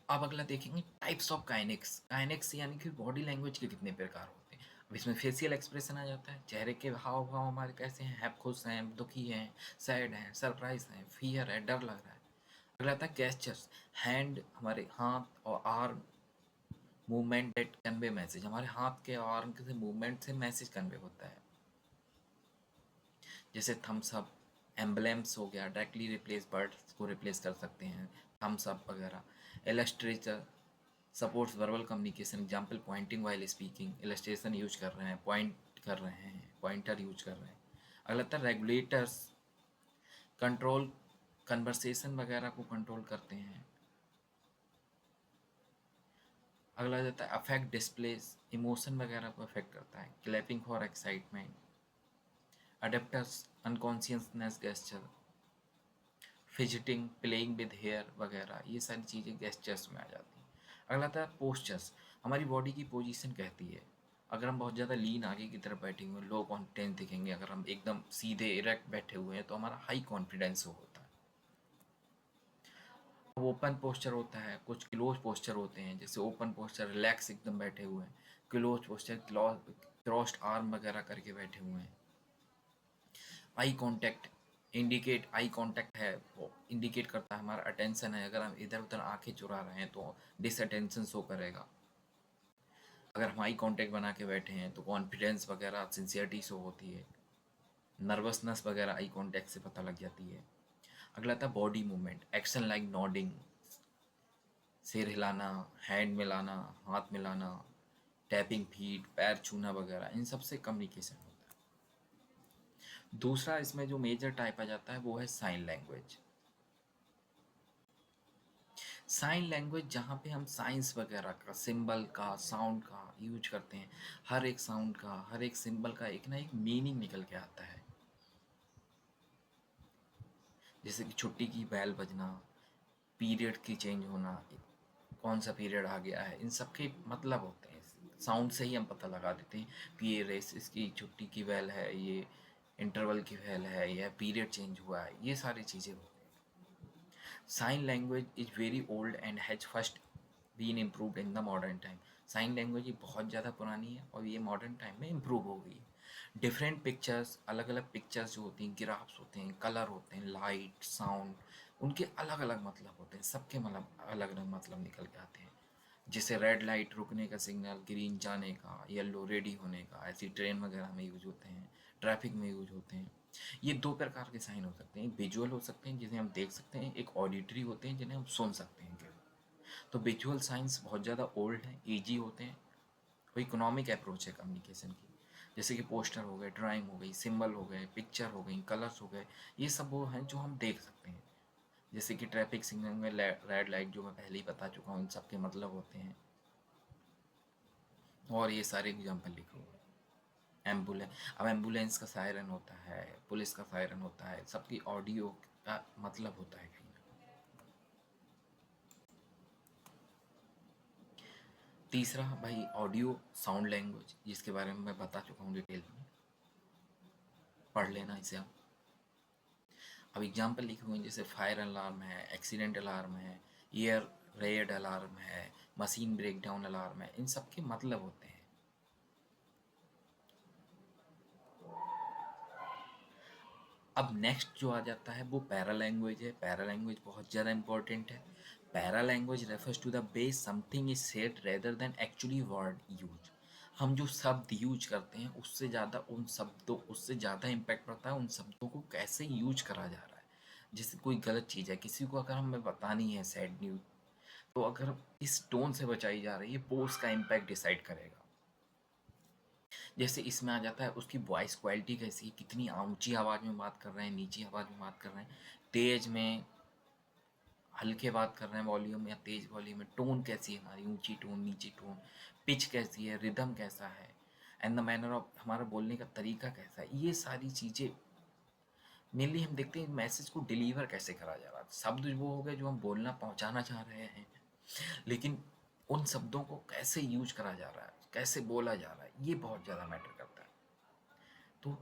अब अगला देखेंगे टाइप्स ऑफ काइनेक्स। काइनेक्स यानी कि बॉडी लैंग्वेज के कितने प्रकार होते हैं। अब इसमें फेशियल एक्सप्रेशन आ जाता है, चेहरे के हाव भाव हमारे कैसे हैं, खुश हैं, दुखी हैं, सैड हैं, सरप्राइज हैं, फियर है, डर लग रहा है। अगला आता है गेस्चर्स, हैंड, हमारे हाथ और arm movement that convey message, हमारे हाथ के और आर्म के मूवमेंट से मैसेज कन्वे होता है। जैसे थम्स अप, एम्बलेम्स हो गया, डायरेक्टली रिप्लेस वर्ड्स को रिप्लेस कर सकते हैं, थम्स अप वगैरह। Illustrator supports verbal communication, example pointing while speaking, illustration use कर रहे हैं, पॉइंट कर रहे हैं, पॉइंटर यूज कर रहे हैं। अगला था रेगुलेटर्स, कंट्रोल कन्वर्सेशन वगैरह को कंट्रोल करते हैं। अगला जाता है अफेक्ट डिस्प्लेस, इमोशन वगैरह को अफेक्ट करता है, clapping for excitement. Adaptors unconsciousness gesture, fidgeting, playing with hair वगैरह, ये सारी चीज़ें गेस्चर्स में आ जाती हैं। अगला था पोस्चर्स, हमारी बॉडी की पोजीशन कहती है। अगर हम बहुत ज़्यादा लीन आगे की तरफ बैठे हुए हैं, लो कॉन्फिडेंस दिखेंगे। अगर हम एकदम सीधे इरेक्ट बैठे हुए हैं तो हमारा हाई कॉन्फिडेंस होता है। ओपन पोस्चर होता है, कुछ क्लोज पोस्चर होते हैं, जैसे ओपन पोस्चर रिलैक्स एकदम बैठे हुए हैं, क्लोज पोस्चर क्रॉस्ड आर्म वगैरह करके बैठे हुए हैं। Eye contact indicate, eye contact है वो इंडिकेट करता है हमारा अटेंशन है। अगर हम इधर उधर आंखें चुरा रहे हैं तो डिसअटेंशन शो करेगा। अगर हम आई कांटेक्ट बना के बैठे हैं तो कॉन्फिडेंस वगैरह सिंसियरिटी शो होती है। नर्वसनेस वगैरह आई कांटेक्ट से पता लग जाती है। अगला था body movement, action like nodding, सिर हिलाना, हैंड मिलाना, हाथ मिलाना, टैपिंग फीट, पैर छूना वगैरह, इन सब से कम्युनिकेशन होता है। दूसरा इसमें जो मेजर टाइप आ जाता है वो है साइन लैंग्वेज। साइन लैंग्वेज जहाँ पे हम साइंस वगैरह का, सिंबल का, साउंड का यूज करते हैं। हर एक साउंड का, हर एक सिंबल का एक ना एक मीनिंग निकल के आता है। जैसे कि छुट्टी की बेल बजना, पीरियड की चेंज होना, कौन सा पीरियड आ गया है, इन सब के मतलब होते हैं। साउंड से ही हम पता लगा देते हैं कि ये रेस, इसकी छुट्टी की बेल है, ये इंटरवल की बेल है, या पीरियड चेंज हुआ है, ये सारी चीज़ें होती हैं। Sign language is very old and has first been improved in the modern time. Sign language बहुत ज़्यादा पुरानी है और ये मॉडर्न टाइम में इम्प्रूव हो गई है। डिफरेंट पिक्चर्स, अलग अलग पिक्चर्स जो होती हैं, ग्राफ्स होते हैं, कलर होते हैं, लाइट, साउंड, उनके अलग अलग मतलब होते हैं। सबके मतलब अलग अलग मतलब निकल के आते हैं। जैसे रेड लाइट रुकने का सिग्नल, ग्रीन जाने का, येलो रेडी होने का, ऐसी ट्रेन वगैरह में यूज होते हैं, ट्रैफिक में यूज होते हैं। ये दो प्रकार के साइन हो सकते हैं, विजुअल हो सकते हैं जिन्हें हम देख सकते हैं, एक ऑडिटरी होते हैं जिन्हें हम सुन सकते हैं केवल। तो विजुअल साइंस बहुत ज़्यादा ओल्ड हैं, ईजी होते हैं, वो इकोनॉमिक अप्रोच है कम्युनिकेशन की। जैसे कि पोस्टर हो गए, ड्राइंग हो गई, सिंबल हो गए, पिक्चर हो गई, कलर्स हो गए, ये सब वो हैं जो हम देख सकते हैं। जैसे कि ट्रैफिक सिग्नल में रेड लाइट, जो मैं पहले ही बता चुका हूँ, इन सब के मतलब होते हैं। और ये सारे एग्जाम्पल लिखे हुए हैं। एम्बुलेंस, अब एम्बुलेंस का सायरन होता है, पुलिस का सायरन होता है, सबकी ऑडियो का मतलब होता है कहीं ना। तीसरा भाई ऑडियो साउंड लैंग्वेज, जिसके बारे में मैं बता चुका हूँ डिटेल में, पढ़ लेना इसे आप। अब एग्जाम्पल लिखे हुए हैं, जैसे फायर अलार्म है, एक्सीडेंट अलार्म है, एयर रेड अलार्म है, मशीन ब्रेकडाउन अलार्म है, इन सब के मतलब होते हैं। अब नेक्स्ट जो आ जाता है वो पैरा लैंग्वेज है। पैरा लैंग्वेज बहुत ज़्यादा इंपॉर्टेंट है। Para language refers to the base something is said rather than actually word use. हम जो शब्द यूज करते हैं उससे ज़्यादा इम्पैक्ट पड़ता है उन शब्दों को कैसे यूज करा जा रहा है। जैसे कोई गलत चीज़ है, किसी को अगर हमें बतानी है सैड न्यूज, तो अगर इस टोन से बचाई जा रही है वो उसका इम्पैक्ट डिसाइड करेगा। जैसे इसमें आ जाता है उसकी वॉइस क्वालिटी कैसी है, कितनी ऊंची आवाज़ में बात कर रहे हैं, नीची आवाज़ में बात कर रहे हैं, तेज में, हल्के बात कर रहे हैं वॉल्यूम या तेज वॉल्यूम में, टोन कैसी है हमारी, ऊंची टोन नीची टोन, पिच कैसी है, रिदम कैसा है, एंड द मैनर ऑफ हमारा बोलने का तरीका कैसा है। ये सारी चीज़ें मेनली हम देखते हैं मैसेज को डिलीवर कैसे करा जा रहा है। शब्द वो हो गए जो हम बोलना पहुंचाना चाह रहे हैं, लेकिन उन शब्दों को कैसे यूज करा जा रहा है, कैसे बोला जा रहा है, ये बहुत ज़्यादा मैटर करता है। तो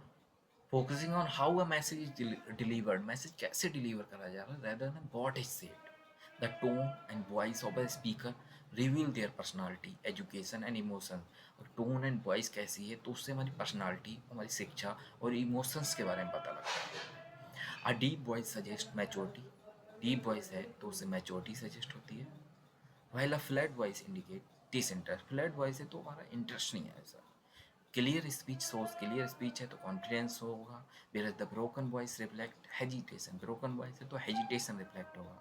focusing on how a message is delivered, message कैसे डिलीवर करा जा रहा है rather than what is said. The tone and voice of a speaker reveal there personality, education and emotion. और टोन एंड वॉइस कैसी है तो उससे हमारी पर्सनालिटी, हमारी शिक्षा और इमोशंस के बारे में पता लगता है। A deep voice suggest maturity, deep voice है तो उससे मैच्योरिटी सजेस्ट होती है। While a flat voice indicate disinterest, flat voice है तो हमारा इंटरेस्ट नहीं है ऐसा। Clear speech source, clear speech है तो कॉन्फिडेंस होगा। Where the broken voice reflect hesitation, broken voice है तो हेजिटेशन रिफ्लेक्ट होगा।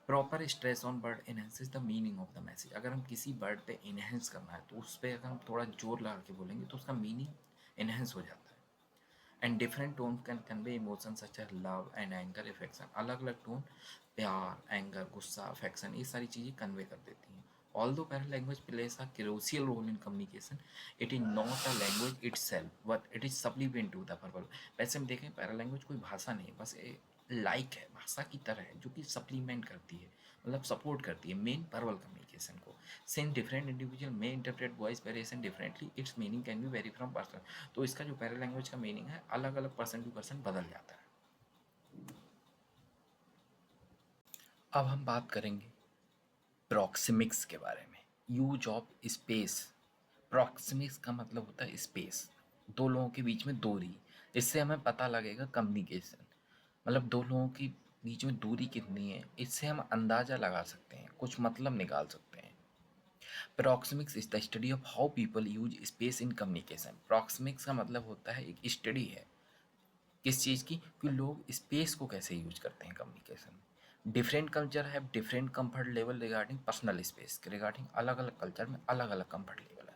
Proper stress on word enhances the meaning of the message, अगर हम किसी वर्ड पे इनहेंस करना है तो उस पर अगर हम थोड़ा जोर लगा के बोलेंगे तो उसका मीनिंग इनहेंस हो जाता है। And different tone can convey emotion such as love and anger affection, अलग अलग टोन प्यार, एंगर, गुस्सा, अफेक्शन, ये सारी चीज़ें कन्वे कर देती हैं। Although paralanguage plays a crucial role in communication, it is not a language itself, but it is supplement to the verbal. वैसे हम देखें पैरालैंग्वेज कोई भाषा नहीं है, बस लाइक है, भाषा की तरह है जो कि सप्लीमेंट करती है, मतलब सपोर्ट करती है मेन वर्बल कम्युनिकेशन को। Since different individual may interpret voice variation differently, it's meaning can be very from person. तो इसका जो पैरालैंग्वेज का मीनिंग है अलग अलग पर्सन टू पर्सन बदल जाता है। अब हम बात करेंगे प्रॉक्सिमिक्स के बारे में। Use of space. प्रॉक्सिमिक्स का मतलब होता है स्पेस, दो लोगों के बीच में दूरी। इससे हमें पता लगेगा कम्युनिकेशन, मतलब दो लोगों के बीच में दूरी कितनी है, इससे हम अंदाज़ा लगा सकते हैं, कुछ मतलब निकाल सकते हैं। Proxemics is the study of how people use space in communication. Proxemics का मतलब होता है एक स्टडी है किस चीज़ की, कि लोग स्पेस को कैसे यूज करते हैं कम्युनिकेशन में। Different culture have different comfort level regarding personal space, के रिगार्डिंग अलग अलग कल्चर में अलग अलग कंफर्ट लेवल है।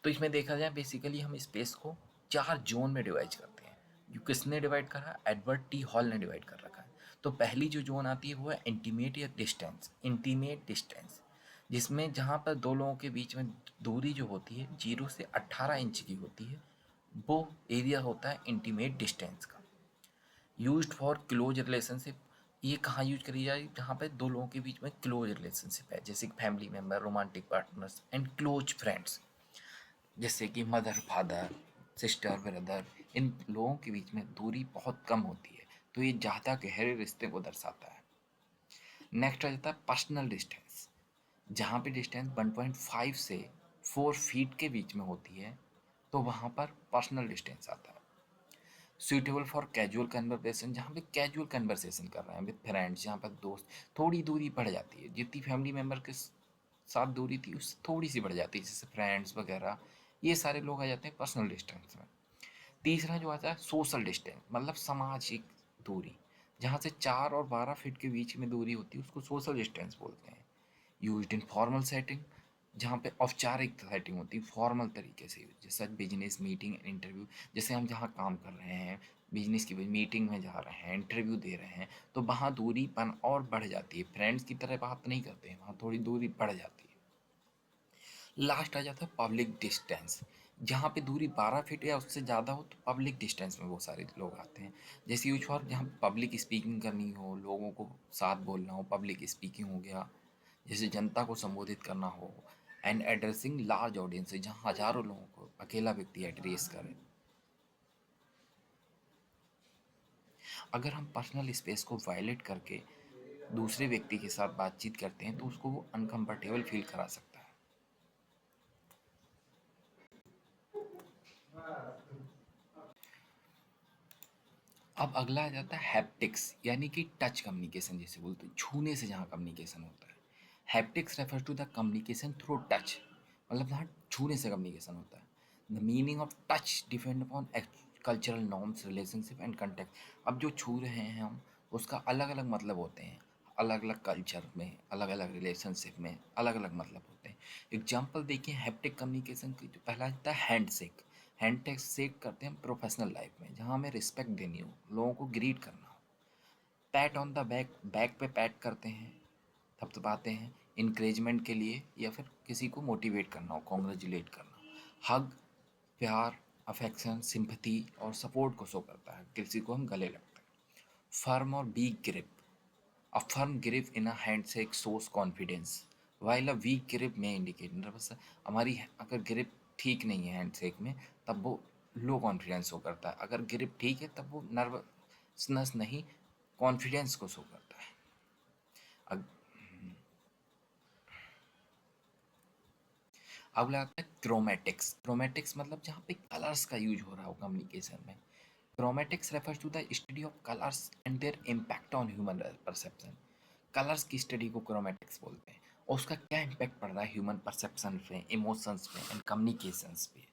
तो इसमें देखा जाए बेसिकली हम स्पेस को 4 जोन में डिवाइड करते हैं। जो किसने डिवाइड करा, एडवर्ड टी हॉल ने डिवाइड कर रखा है। तो पहली जो जोन आती है वो है इंटीमेट या डिस्टेंस, इंटीमेट डिस्टेंस, जिसमें जहाँ पर दो लोगों के बीच में दूरी जो होती है 0 से 18 इंच की होती है, वो एरिया होता है इंटीमेट डिस्टेंस का। यूज्ड फॉर क्लोज रिलेशनशिप, ये कहाँ यूज करी जाए, जहाँ पे दो लोगों के बीच में क्लोज रिलेशनशिप है, जैसे family member, romantic partners and close friends, जैसे कि मदर फादर, सिस्टर ब्रदर, इन लोगों के बीच में दूरी बहुत कम होती है, तो ये ज़्यादा गहरे रिश्ते को दर्शाता है। नेक्स्ट आ जाता है पर्सनल डिस्टेंस, जहाँ पे डिस्टेंस 1.5 से 4 फीट के बीच में होती है, तो वहाँ पर पर्सनल डिस्टेंस आता है। सूटेबल फॉर कैजुअल कन्वर्सेशन, जहाँ पे कैजुअल कन्वर्सेशन कर रहे हैं विद फ्रेंड्स, जहाँ पर दोस्त, थोड़ी दूरी बढ़ जाती है, जितनी फैमिली मेम्बर के साथ दूरी थी उससे थोड़ी सी बढ़ जाती है, जैसे फ्रेंड्स वगैरह, ये सारे लोग आ जाते हैं पर्सनल डिस्टेंस में। तीसरा जो आता है सोशल डिस्टेंस, मतलब सामाजिक दूरी, जहाँ से 4 और 12 फीट के बीच में दूरी होती है उसको सोशल डिस्टेंस बोलते हैं। यूज्ड इन फॉर्मल सेटिंग, जहाँ पे औपचारिक सेटिंग होती है, फॉर्मल तरीके से, जैसे बिजनेस मीटिंग एंड इंटरव्यू, जैसे हम जहाँ काम कर रहे हैं, बिजनेस की मीटिंग में जा रहे हैं, इंटरव्यू दे रहे हैं, तो वहाँ दूरीपन और बढ़ जाती है, फ्रेंड्स की तरह बात नहीं करते हैं, वहाँ थोड़ी दूरी बढ़ जाती है। लास्ट आ जाता है पब्लिक डिस्टेंस, जहाँ पे दूरी 12 फीट या उससे ज़्यादा हो तो पब्लिक डिस्टेंस में वो सारे लोग आते हैं। जैसे यूज फॉर जहाँ पब्लिक स्पीकिंग करनी हो, लोगों को साथ बोलना हो, पब्लिक स्पीकिंग हो गया, जैसे जनता को संबोधित करना हो, एंड एड्रेसिंग लार्ज ऑडियंस, जहाँ हजारों लोगों को अकेला व्यक्ति एड्रेस करे। अगर हम पर्सनल स्पेस को वायलेट करके दूसरे व्यक्ति के साथ बातचीत करते हैं तो उसको वो अनकंफर्टेबल फील करा सकता है। अब अगला आ जाता है हैप्टिक्स, यानी कि टच कम्युनिकेशन जिसे बोलते हैं, छूने से जहाँ कम्युनिकेशन होता है। Haptics refers to the communication through touch, मतलब जहाँ छूने से कम्युनिकेशन होता है। The meaning of touch depend upon cultural norms, relationship and contact. अब जो छू रहे हैं हम, उसका अलग अलग मतलब होते हैं, अलग अलग कल्चर में, अलग अलग रिलेशनशिप में अलग अलग मतलब होते हैं। एग्जाम्पल देखिए हैप्टिक कम्युनिकेशन की, जो पहला आता है हैंड शेक। हैंड शेक करते हैं प्रोफेशनल लाइफ में, जहाँ हमें रिस्पेक्ट देनी हो, लोगों को ग्रीट करना हो। PAT on the back, back पे पैट करते हैं, थपथपाते हैं इंकरेजमेंट के लिए, या फिर किसी को मोटिवेट करना हो, कॉन्ग्रेचुलेट करना। हग, प्यार, अफेक्शन, सिंपथी और सपोर्ट को शो करता है, किसी को हम गले लगते हैं। फर्म और weak grip, a firm grip in a handshake shows confidence, while a weak grip में इंडिकेट, बस हमारी अगर ग्रिप ठीक नहीं है हैंडशेक में, तब वो लो कॉन्फिडेंस शो करता है। अगर ग्रिप ठीक है तब वो नर्वसनेस नहीं, कॉन्फिडेंस को शो करता है। अग- अब आता है क्रोमेटिक्स। क्रोमेटिक्स मतलब जहाँ पे कलर्स का यूज हो रहा हो कम्युनिकेशन में। Chromatics refers to the study of colours and their impact on human perception. Colours की स्टडी को क्रोमेटिक्स बोलते हैं, और उसका क्या इम्पैक्ट पड़ रहा है ह्यूमन परसेप्शन पे, इमोशंस पे एंड कम्युनिकेशंस पे।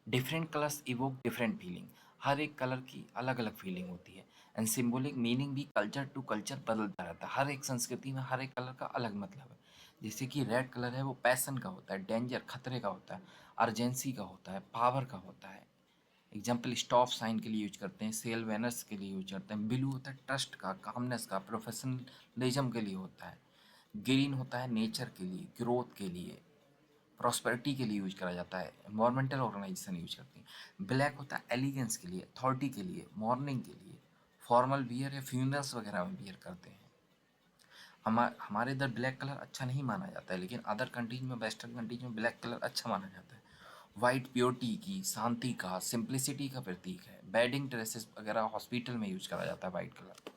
Different colours evoke different feeling, हर एक कलर की अलग अलग फीलिंग होती है। एंड सिम्बॉलिक मीनिंग भी कल्चर टू कल्चर बदलता रहता है, हर एक संस्कृति में हर एक कलर का अलग मतलब है। जैसे कि रेड कलर है वो पैसन का होता है, डेंजर खतरे का होता है, अर्जेंसी का होता है, पावर का होता है। एग्जाम्पल स्टॉप साइन के लिए यूज करते हैं, सेल वेनर्स के लिए यूज करते हैं। ब्लू होता है ट्रस्ट का, कामनेस का, प्रोफेशनलिज्म के लिए होता है। ग्रीन होता है नेचर के लिए, ग्रोथ के लिए, प्रॉस्पेरिटी के लिए यूज करा जाता है, एनवायरमेंटल ऑर्गेनाइजेशन यूज करती हैं। ब्लैक होता है एलिगेंस के लिए, अथॉरिटी के लिए, मॉर्निंग के लिए, फॉर्मल वियर या फ्यूनरल्स वगैरह में वियर करते हैं। हमारे इधर ब्लैक कलर अच्छा नहीं माना जाता है, लेकिन अदर कंट्रीज में, वेस्टर्न कंट्रीज में ब्लैक कलर अच्छा माना जाता है। वाइट प्योरिटी की, शांति का, सिंप्लिसिटी का प्रतीक है। बेडिंग ड्रेसेस वगैरह हॉस्पिटल में यूज करा जाता है वाइट कलर।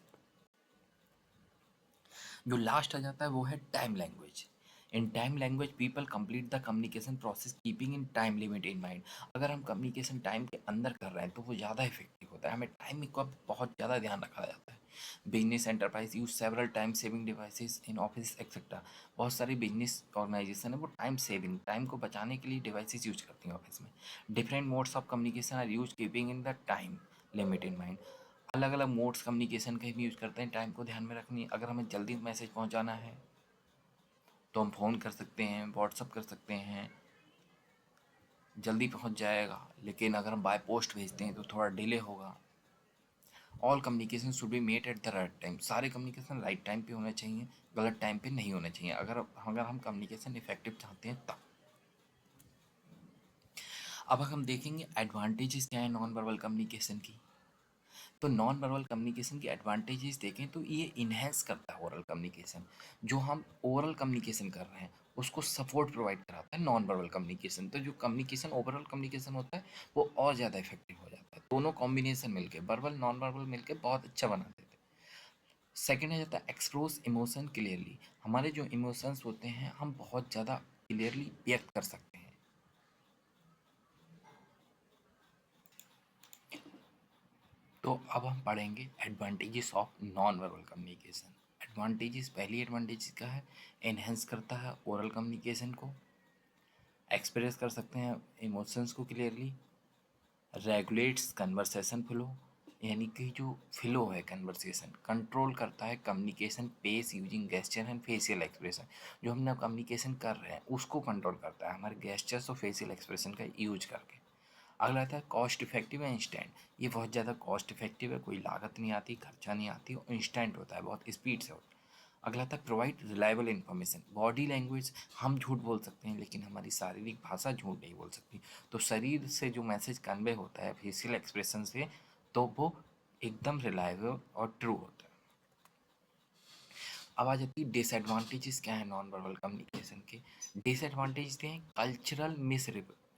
जो लास्ट आ जाता है वो है time language. In time language people complete the communication process keeping in time limit in mind. अगर हम कम्युनिकेशन टाइम के अंदर कर रहे हैं तो वो ज़्यादा इफेक्टिव होता है, हमें टाइमिंग का बहुत ज़्यादा ध्यान रखा जाता है। Business enterprise use several time saving devices in office etcetera. बहुत सारी बिजनेस ऑर्गेनाइजेशन है वो टाइम सेविंग, टाइम को बचाने के लिए डिवाइसेस यूज करती हैं ऑफिस में। Different modes of communication are use keeping in the time limit in mind. अलग अलग मोड्स कम्युनिकेशन के भी यूज़ करते हैं, टाइम को ध्यान में रखनी। अगर हमें जल्दी मैसेज पहुंचाना है तो हम फ़ोन कर सकते हैं, व्हाट्सअप कर सकते हैं, जल्दी पहुंच जाएगा। लेकिन अगर हम बाय पोस्ट भेजते हैं तो थोड़ा डिले होगा। All communication should be made at the right time. सारे कम्युनिकेशन राइट टाइम पे होने चाहिए, गलत टाइम पे नहीं होने चाहिए, अगर अगर हम कम्युनिकेशन इफेक्टिव चाहते हैं तब। अब हम देखेंगे एडवांटेजेस क्या है नॉन वर्बल कम्युनिकेशन की। तो नॉन वर्बल कम्युनिकेशन की एडवांटेजेस देखें तो ये इन्हेंस करता है ओरल कम्युनिकेशन। जो हम ओरल कम्युनिकेशन कर रहे हैं उसको सपोर्ट प्रोवाइड कराता है नॉन वर्बल कम्युनिकेशन। तो जो कम्युनिकेशन ओवरऑल कम्युनिकेशन होता है वो और ज़्यादा इफेक्टिव हो जाता है। दोनों कॉम्बिनेशन मिलके, वर्बल नॉन वर्बल मिलके बहुत अच्छा बना देते हैं। सेकेंड आ जाता है एक्सप्रेस इमोशन क्लियरली। हमारे जो इमोशंस होते हैं हम बहुत ज़्यादा क्लियरली व्यक्त कर सकते हैं। तो अब हम पढ़ेंगे advantages of non verbal communication. Advantages, पहली एडवांटेज का है एनहेंस करता है ओरल कम्युनिकेशन को, एक्सप्रेस कर सकते हैं इमोशंस को क्लियरली, रेगुलेट्स कन्वर्सेशन फ्लो, यानी कि जो फ्लो है कन्वर्सेशन, कंट्रोल करता है communication pace using gesture and facial expression. जो हमने कम्युनिकेशन कर रहे हैं उसको कंट्रोल करता है हमारे गेस्चर्स और फेशियल एक्सप्रेशन का यूज करके। अगला आता है कॉस्ट इफेक्टिव है इंस्टेंट। ये बहुत ज़्यादा कॉस्ट इफेक्टिव है, कोई लागत नहीं आती, खर्चा नहीं आती, और इंस्टेंट होता है, बहुत स्पीड से होता है। अगला था provide reliable information. Body language, हम झूठ बोल सकते हैं लेकिन हमारी शारीरिक भाषा झूठ नहीं बोल सकती। तो शरीर से जो मैसेज कन्वे होता है फेशियल एक्सप्रेशन से, तो वो एकदम रिलायबल और ट्रू होता है। अब आ जाती है डिसएडवांटेजेस क्या है नॉन वर्बल कम्युनिकेशन के। डिसएडवांटेज हैं कल्चरल मिस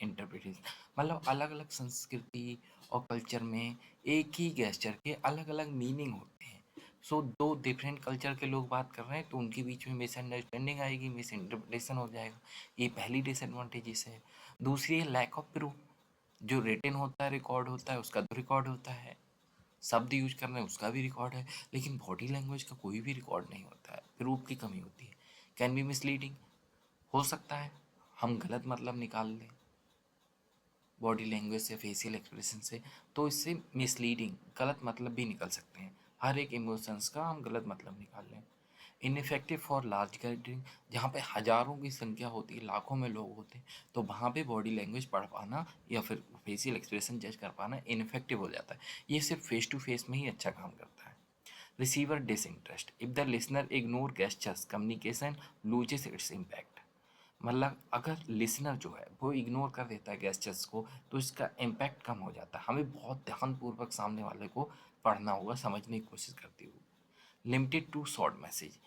इंटरप्रिटेशन, मतलब अलग अलग संस्कृति और कल्चर में एक ही गेस्चर के अलग अलग मीनिंग होते हैं। सो दो डिफरेंट कल्चर के लोग बात कर रहे हैं तो उनके बीच में मिसअंडरस्टैंडिंग आएगी, मिस इंटरप्रिटेशन हो जाएगा। ये पहली डिसएडवांटेजेस है। दूसरी है लैक ऑफ प्रूफ। जो रिटन होता है, रिकॉर्ड होता है, उसका तो रिकॉर्ड होता है, शब्द यूज कर रहे हैं उसका भी रिकॉर्ड है, लेकिन बॉडी लैंग्वेज का कोई भी रिकॉर्ड नहीं होता है, प्रूफ की कमी होती है। कैन बी मिसलीडिंग, हो सकता है हम गलत मतलब निकाल लें बॉडी लैंग्वेज से, फेशियल एक्सप्रेशन से, तो इससे मिसलीडिंग गलत मतलब भी निकल सकते हैं। हर एक इमोशंस का हम गलत मतलब निकाल लें। इनफेक्टिव फॉर लार्ज गैदरिंग, जहाँ पे हज़ारों की संख्या होती है, लाखों में लोग होते हैं, तो वहाँ पे बॉडी लैंग्वेज पढ़ पाना या फिर फेशियल एक्सप्रेशन जज कर पाना इनफेक्टिव हो जाता है। ये सिर्फ फेस टू फेस में ही अच्छा काम करता है। Receiver disinterest, if the listener ignore gestures communication loses its impact. मतलब अगर लिसनर जो है वो इग्नोर कर देता है गेस्चर्स को, तो इसका इम्पैक्ट कम हो जाता है। हमें बहुत ध्यानपूर्वक सामने वाले को पढ़ना होगा, समझने की कोशिश करते हुए। लिमिटेड टू शॉर्ट मैसेज,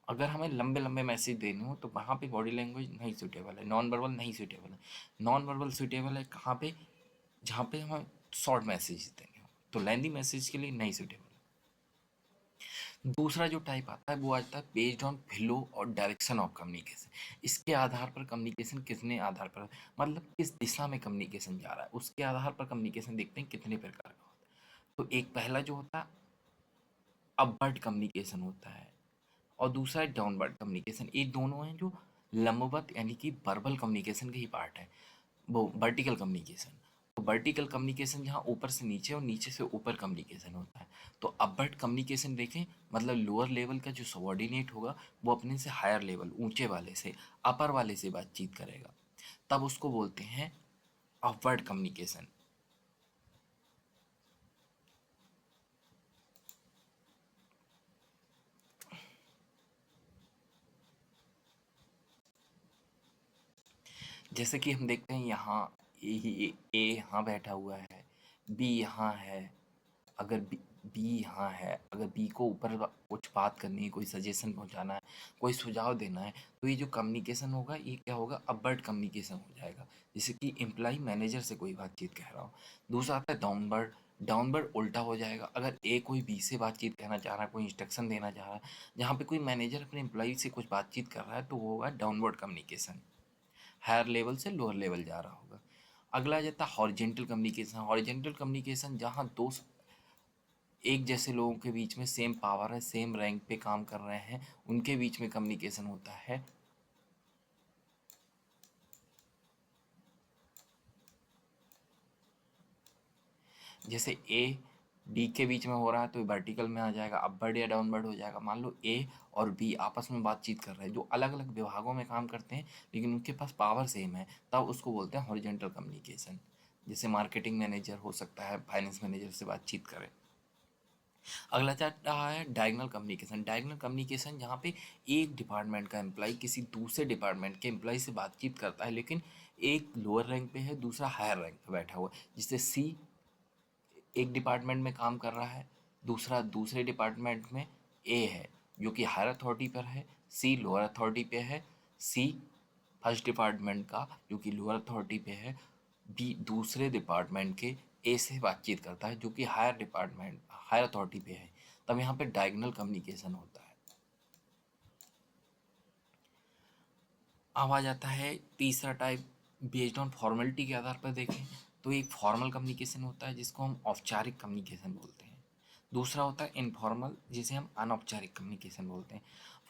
अगर हमें लंबे लंबे मैसेज देने हो तो वहाँ पे बॉडी लैंग्वेज नहीं सूटेबल है, नॉन वर्बल नहीं सूटेबल है। नॉन वर्बल सूटेबल है कहाँ पे, जहाँ पे हमें शॉर्ट मैसेज देने हो, तो लेंदी मैसेज के लिए नहीं सूटेबल। दूसरा जो टाइप आता है वो आता है बेस्ड ऑन फ्लो और डायरेक्शन ऑफ कम्युनिकेशन। इसके आधार पर कम्युनिकेशन कितने आधार पर, मतलब किस दिशा में कम्युनिकेशन जा रहा है, उसके आधार पर कम्युनिकेशन देखते हैं कितने प्रकार का होता है। तो एक पहला जो होता है अपवर्ड कम्युनिकेशन होता है, और दूसरा है डाउनवर्ड कम्युनिकेशन। ये दोनों हैं जो लंबवत यानी कि वर्बल कम्युनिकेशन के ही पार्ट है। वो वर्टिकल कम्युनिकेशन, तो वर्टिकल कम्युनिकेशन जहाँ ऊपर से नीचे और नीचे से ऊपर कम्युनिकेशन होता है। तो अपवर्ड कम्युनिकेशन देखें, मतलब लोअर लेवल का जो सबॉर्डिनेट होगा वो अपने से हायर लेवल ऊंचे वाले से, अपर वाले से बातचीत करेगा, तब उसको बोलते हैं अपवर्ड कम्युनिकेशन। जैसे कि हम देखते हैं यहाँ ए यहाँ बैठा हुआ है, बी यहाँ है, अगर बी यहाँ है, अगर बी को ऊपर कुछ बात करनी है, कोई सजेशन पहुँचाना है, कोई सुझाव देना है, तो ये जो कम्युनिकेशन होगा ये क्या होगा, अपवर्ड कम्युनिकेशन हो जाएगा। जैसे कि एम्प्लॉय मैनेजर से कोई बातचीत कह रहा हो। दूसरा आता है डाउनवर्ड, डाउनवर्ड उल्टा हो जाएगा। अगर ए कोई बी से बातचीत कहना चाह रहा है, कोई इंस्ट्रक्शन देना चाह रहा है, जहाँ पे कोई मैनेजर अपने एम्प्लॉय से कुछ बातचीत कर रहा है, तो वो होगा डाउनवर्ड कम्युनिकेशन, हायर लेवल से लोअर लेवल जा रहा होगा। अगला आ जाता है हॉरिजेंटल कम्युनिकेशन। हॉरिजेंटल कम्युनिकेशन जहाँ दो एक जैसे लोगों के बीच में सेम पावर है, सेम रैंक पे काम कर रहे हैं, उनके बीच में कम्युनिकेशन होता है। जैसे ए डी के बीच में हो रहा है तो वर्टिकल में आ जाएगा, अपवर्ड या डाउनवर्ड हो जाएगा। मान लो ए और बी आपस में बातचीत कर रहे हैं, जो अलग अलग विभागों में काम करते हैं लेकिन उनके पास पावर सेम है, तब उसको बोलते हैं हॉरिजेंटल कम्युनिकेशन। जैसे मार्केटिंग मैनेजर हो सकता है फाइनेंस मैनेजर से बातचीत करे। अगला चैट रहा है डायगोनल कम्युनिकेशन। डायगोनल कम्युनिकेशन जहाँ पे एक डिपार्टमेंट का एम्प्लॉय किसी दूसरे डिपार्टमेंट के एम्प्लॉय से बातचीत करता है, लेकिन एक लोअर रैंक पे है, दूसरा हायर रैंक पे बैठा हुआ है। जिससे सी एक डिपार्टमेंट में काम कर रहा है, दूसरा दूसरे डिपार्टमेंट में ए है जो कि हायर अथॉरिटी पर है, सी लोअर अथॉरिटी पे है। सी फर्स्ट डिपार्टमेंट का जो कि लोअर अथॉरिटी पे है, बी दूसरे डिपार्टमेंट के ए से बातचीत करता है जो कि हायर डिपार्टमेंट हायर अथॉरिटी पे है, तब यहाँ पे डायगोनल कम्युनिकेशन होता है। अब आ जाता है तीसरा टाइप, बेस्ड ऑन फॉर्मेलिटी के आधार पर देखें तो एक फॉर्मल कम्युनिकेशन होता है जिसको हम औपचारिक कम्युनिकेशन बोलते हैं। दूसरा होता है इनफॉर्मल, जिसे हम अनौपचारिक कम्युनिकेशन बोलते हैं।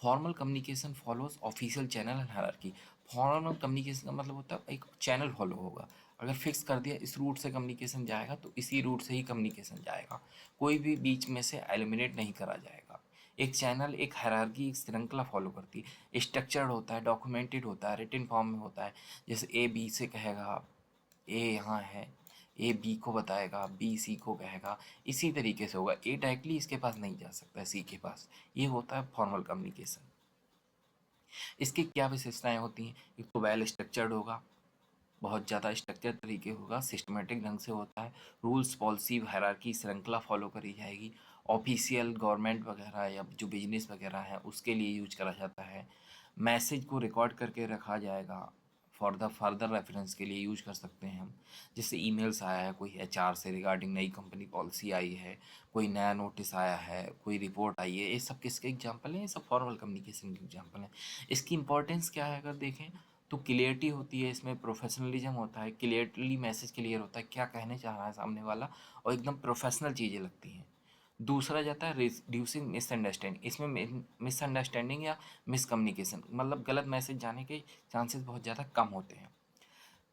Formal communication follows official channel and hierarchy. Formal communication का मतलब होता है एक चैनल फॉलो होगा, अगर फिक्स कर दिया इस रूट से कम्युनिकेशन जाएगा तो इसी रूट से ही कम्युनिकेशन जाएगा, कोई भी बीच में से एलिमिनेट नहीं करा जाएगा। एक चैनल एक हायरार्की, एक श्रृंखला फॉलो करती है, स्ट्रक्चर्ड होता है, डॉक्यूमेंटेड होता है, रिटन फॉर्म में होता है। जैसे ए बी से कहेगा, ए यहाँ है, ए बी को बताएगा, बी सी को कहेगा, इसी तरीके से होगा। ए डायरेक्टली इसके पास नहीं जा सकता सी के पास। ये होता है फॉर्मल कम्युनिकेशन। इसकी क्या विशेषताएं होती हैं, एक तो वेल स्ट्रक्चर्ड होगा, बहुत ज़्यादा स्ट्रक्चर तरीके होगा, सिस्टमेटिक ढंग से होता है, रूल्स पॉलिसी हायरार्की श्रृंखला फॉलो करी जाएगी। ऑफिशियल गवर्नमेंट वगैरह या जो बिजनेस वगैरह है उसके लिए यूज करा जाता है। मैसेज को रिकॉर्ड करके रखा जाएगा, फॉर द फर्दर रेफरेंस के लिए यूज कर सकते हैं हम। जैसे ईमेल्स आया है कोई एचआर से रिगार्डिंग नई कंपनी पॉलिसी आई है, कोई नया नोटिस आया है, कोई रिपोर्ट आई है, ये सब किसके एग्जाम्पल हैं, ये सब फॉर्मल कम्युनिकेशन के एग्जाम्पल हैं। इसकी इंपॉर्टेंस क्या है अगर देखें तो क्लियरिटी होती है इसमें, प्रोफेशनलिज्म होता है, क्लियरली मैसेज क्लियर होता है क्या कहने चाह रहा है सामने वाला, और एकदम प्रोफेशनल चीज़ें लगती हैं। दूसरा जाता है रिड्यूसिंग मिसअंडरस्टैंडिंग। इसमें मिसअंडरस्टैंडिंग या मिसकम्युनिकेशन मतलब गलत मैसेज जाने के चांसेस बहुत ज़्यादा कम होते हैं।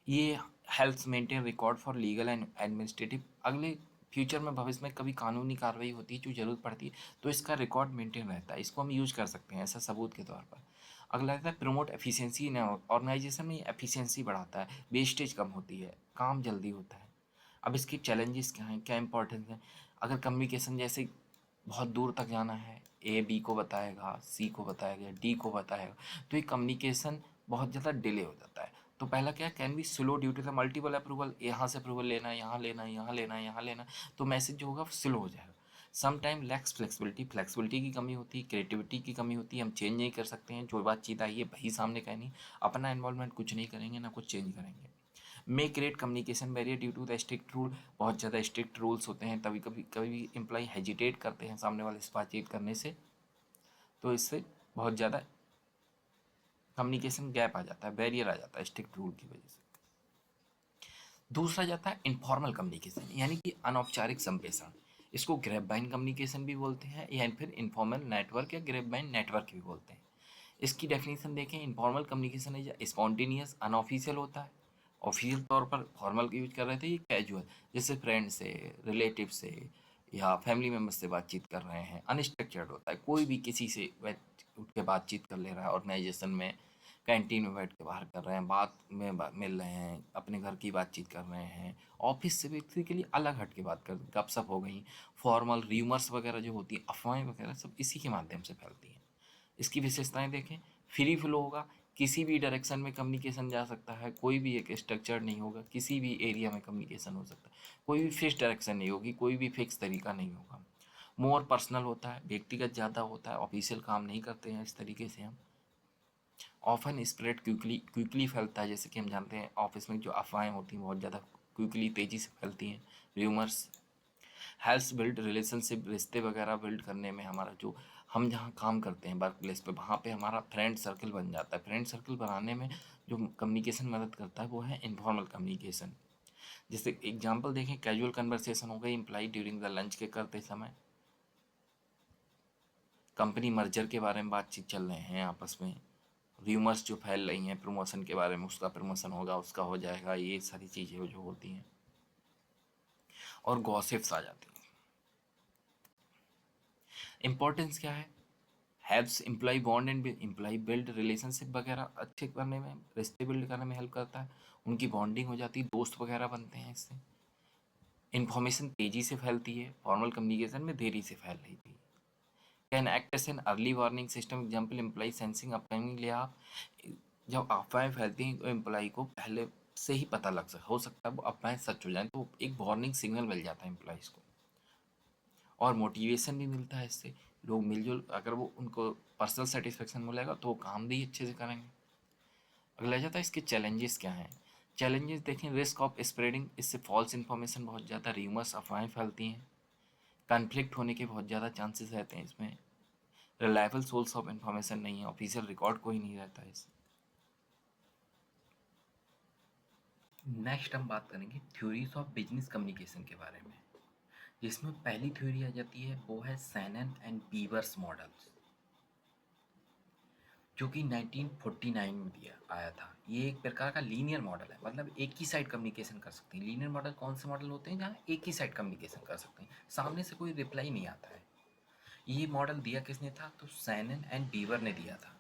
ये helps maintain record for legal and administrative. अगले फ्यूचर में भविष्य में कभी कानूनी कार्रवाई होती है जो ज़रूरत पड़ती है तो इसका रिकॉर्ड मेंटेन रहता है, इसको हम यूज कर सकते हैं ऐसा सबूत के तौर पर। अगला रहता है प्रमोट एफिशिएंसी इन ऑर्गेनाइजेशन में। एफिशिएंसी बढ़ाता है, वेस्टेज कम होती है, काम जल्दी होता है। अब इसके चैलेंजेस क्या हैं, क्या इंपॉर्टेंस है? अगर कम्युनिकेशन जैसे बहुत दूर तक जाना है, ए बी को बताएगा, सी को बताएगा, डी को बताएगा, तो ये कम्युनिकेशन बहुत ज़्यादा डिले हो जाता है। तो पहला क्या, can be slow due to the multiple approval. यहाँ से अप्रूवल लेना है, यहाँ लेना है, यहाँ लेना है, यहाँ लेना है, तो मैसेज जो होगा वो स्लो हो जाएगा। Some time lacks flexibility, flexibility की कमी होती है, क्रिएटिविटी की कमी होती है, हम चेंज नहीं कर सकते हैं, जो बातचीत आई है वही सामने कहनी, अपना इन्वॉल्वमेंट कुछ नहीं करेंगे, ना कुछ चेंज करेंगे। May create communication barrier due to the strict rule. बहुत ज़्यादा स्ट्रिक्ट रूल्स होते हैं, तभी कभी कभी एम्प्लॉय हेजिटेट करते हैं सामने वाले से बातचीत करने से, तो इससे बहुत ज़्यादा कम्युनिकेशन गैप आ जाता है, बैरियर आ जाता है स्ट्रिक्ट रूल की वजह से। दूसरा जाता है इनफॉर्मल कम्युनिकेशन यानी कि अनौपचारिक संप्रेषण। इसको ग्रेपवाइन कम्युनिकेशन भी बोलते हैं या फिर इनफॉर्मल नेटवर्क या ग्रेपवाइन नेटवर्क भी बोलते हैं। इसकी डेफिनेशन देखें, इनफॉर्मल कम्युनिकेशन है या स्पॉन्टेनियस अनऑफिशियल होता है। ऑफिशियल तौर पर फॉर्मल का यूज कर रहे थे, ये कैजुअल जैसे फ्रेंड से, रिलेटिव से या फैमिली मेम्बर से बातचीत कर रहे हैं। अनस्ट्रक्चर्ड होता है, कोई भी किसी से उठ के बातचीत कर ले रहा है ऑर्गेनाइजेशन में, कैंटीन में बैठ के बाहर कर रहे हैं, बात में मिल रहे हैं, अपने घर की बातचीत कर रहे हैं, ऑफिस से बेसिकली अलग हट के बात कर, गपशप हो गई। फॉर्मल र्यूमर्स वगैरह जो होती है, अफवाहें वगैरह, सब इसी के माध्यम से फैलती हैं। इसकी विशेषताएं देखें, फ्री फ्लो होगा, किसी भी डायरेक्शन में कम्युनिकेशन जा सकता है, कोई भी एक स्ट्रक्चर नहीं होगा, किसी भी एरिया में कम्युनिकेशन हो सकता है, कोई भी फिक्स डायरेक्शन नहीं होगी, कोई भी फिक्स तरीका नहीं होगा। मोर पर्सनल होता है, व्यक्तिगत ज़्यादा होता है, ऑफिशियल काम नहीं करते हैं इस तरीके से हम। ऑफन स्प्रेड क्विकली फैलता है, जैसे कि हम जानते हैं ऑफिस में जो अफवाहें होती हैं बहुत ज़्यादा क्विकली तेज़ी से फैलती हैं, र्यूमर्स। हेल्प्स बिल्ड रिलेशनशिप, रिश्ते वगैरह बिल्ड करने में हमारा जो, हम जहाँ काम करते हैं वर्क प्लेस पे, वहाँ पे हमारा फ्रेंड सर्कल बन जाता है। फ्रेंड सर्कल बनाने में जो कम्युनिकेशन मदद करता है वो है इनफॉर्मल कम्युनिकेशन। जैसे एग्जांपल देखें, कैजुअल कन्वर्सेशन हो गई इम्प्लाई ड्यूरिंग द लंच के करते समय, कंपनी मर्जर के बारे में बातचीत चल रहे हैं आपस में, र्यूमर्स जो फैल रही हैं प्रमोशन के बारे में, उसका प्रमोशन होगा, उसका हो जाएगा, ये सारी चीज़ें जो होती हैं, और गॉसिप्स आ जाती हैं। इंपॉर्टेंस क्या है, helps employee bond and employee build relationship वगैरह अच्छे करने में, रिश्ते बिल्ड करने में हेल्प करता है, उनकी बॉन्डिंग हो जाती है, दोस्त वगैरह बनते हैं इससे। इन्फॉर्मेशन तेज़ी से फैलती है, फॉर्मल कम्युनिकेशन में देरी से फैल रही थी। Can act as an early warning system, example employee sensing upcoming layoff. जब अफवाहें फैलती हैं तो एम्प्लॉय को पहले से ही पता लग सकता, हो सकता है वो अफवाहें सच हो जाएं, तो एक वार्निंग सिग्नल मिल जाता है एम्प्लॉयज़ को, और मोटिवेशन भी मिलता है इससे। लोग मिलजुल, अगर वो उनको पर्सनल सेटिस्फेक्शन मिलेगा तो वो काम भी अच्छे से करेंगे। अगला जाता है इसके चैलेंजेस क्या हैं। चैलेंजेस देखें, रिस्क ऑफ स्प्रेडिंग, इससे फॉल्स इन्फॉर्मेशन बहुत ज़्यादा, र्यूमर्स अफवाहें फैलती हैं, कन्फ्लिक्ट होने के बहुत ज़्यादा चांसेस रहते हैं इसमें, रिलायबल सोर्स ऑफ इन्फॉर्मेशन नहीं है, ऑफिशियल रिकॉर्ड कोई नहीं रहता है इससे। नेक्स्ट हम बात करेंगे थ्योरीज ऑफ बिजनेस कम्युनिकेशन के बारे में, जिसमें पहली थ्योरी आ जाती है वो है सैनन एंड बीवर्स मॉडल्स, जो कि 1949 में दिया आया था। ये एक प्रकार का लीनियर मॉडल है, मतलब एक ही साइड कम्युनिकेशन कर सकते हैं। लीनियर मॉडल कौन से मॉडल होते हैं जहाँ एक ही साइड कम्युनिकेशन कर सकते हैं, सामने से कोई रिप्लाई नहीं आता है। ये मॉडल दिया किसने था, तो सैनन एंड बीवर ने दिया था।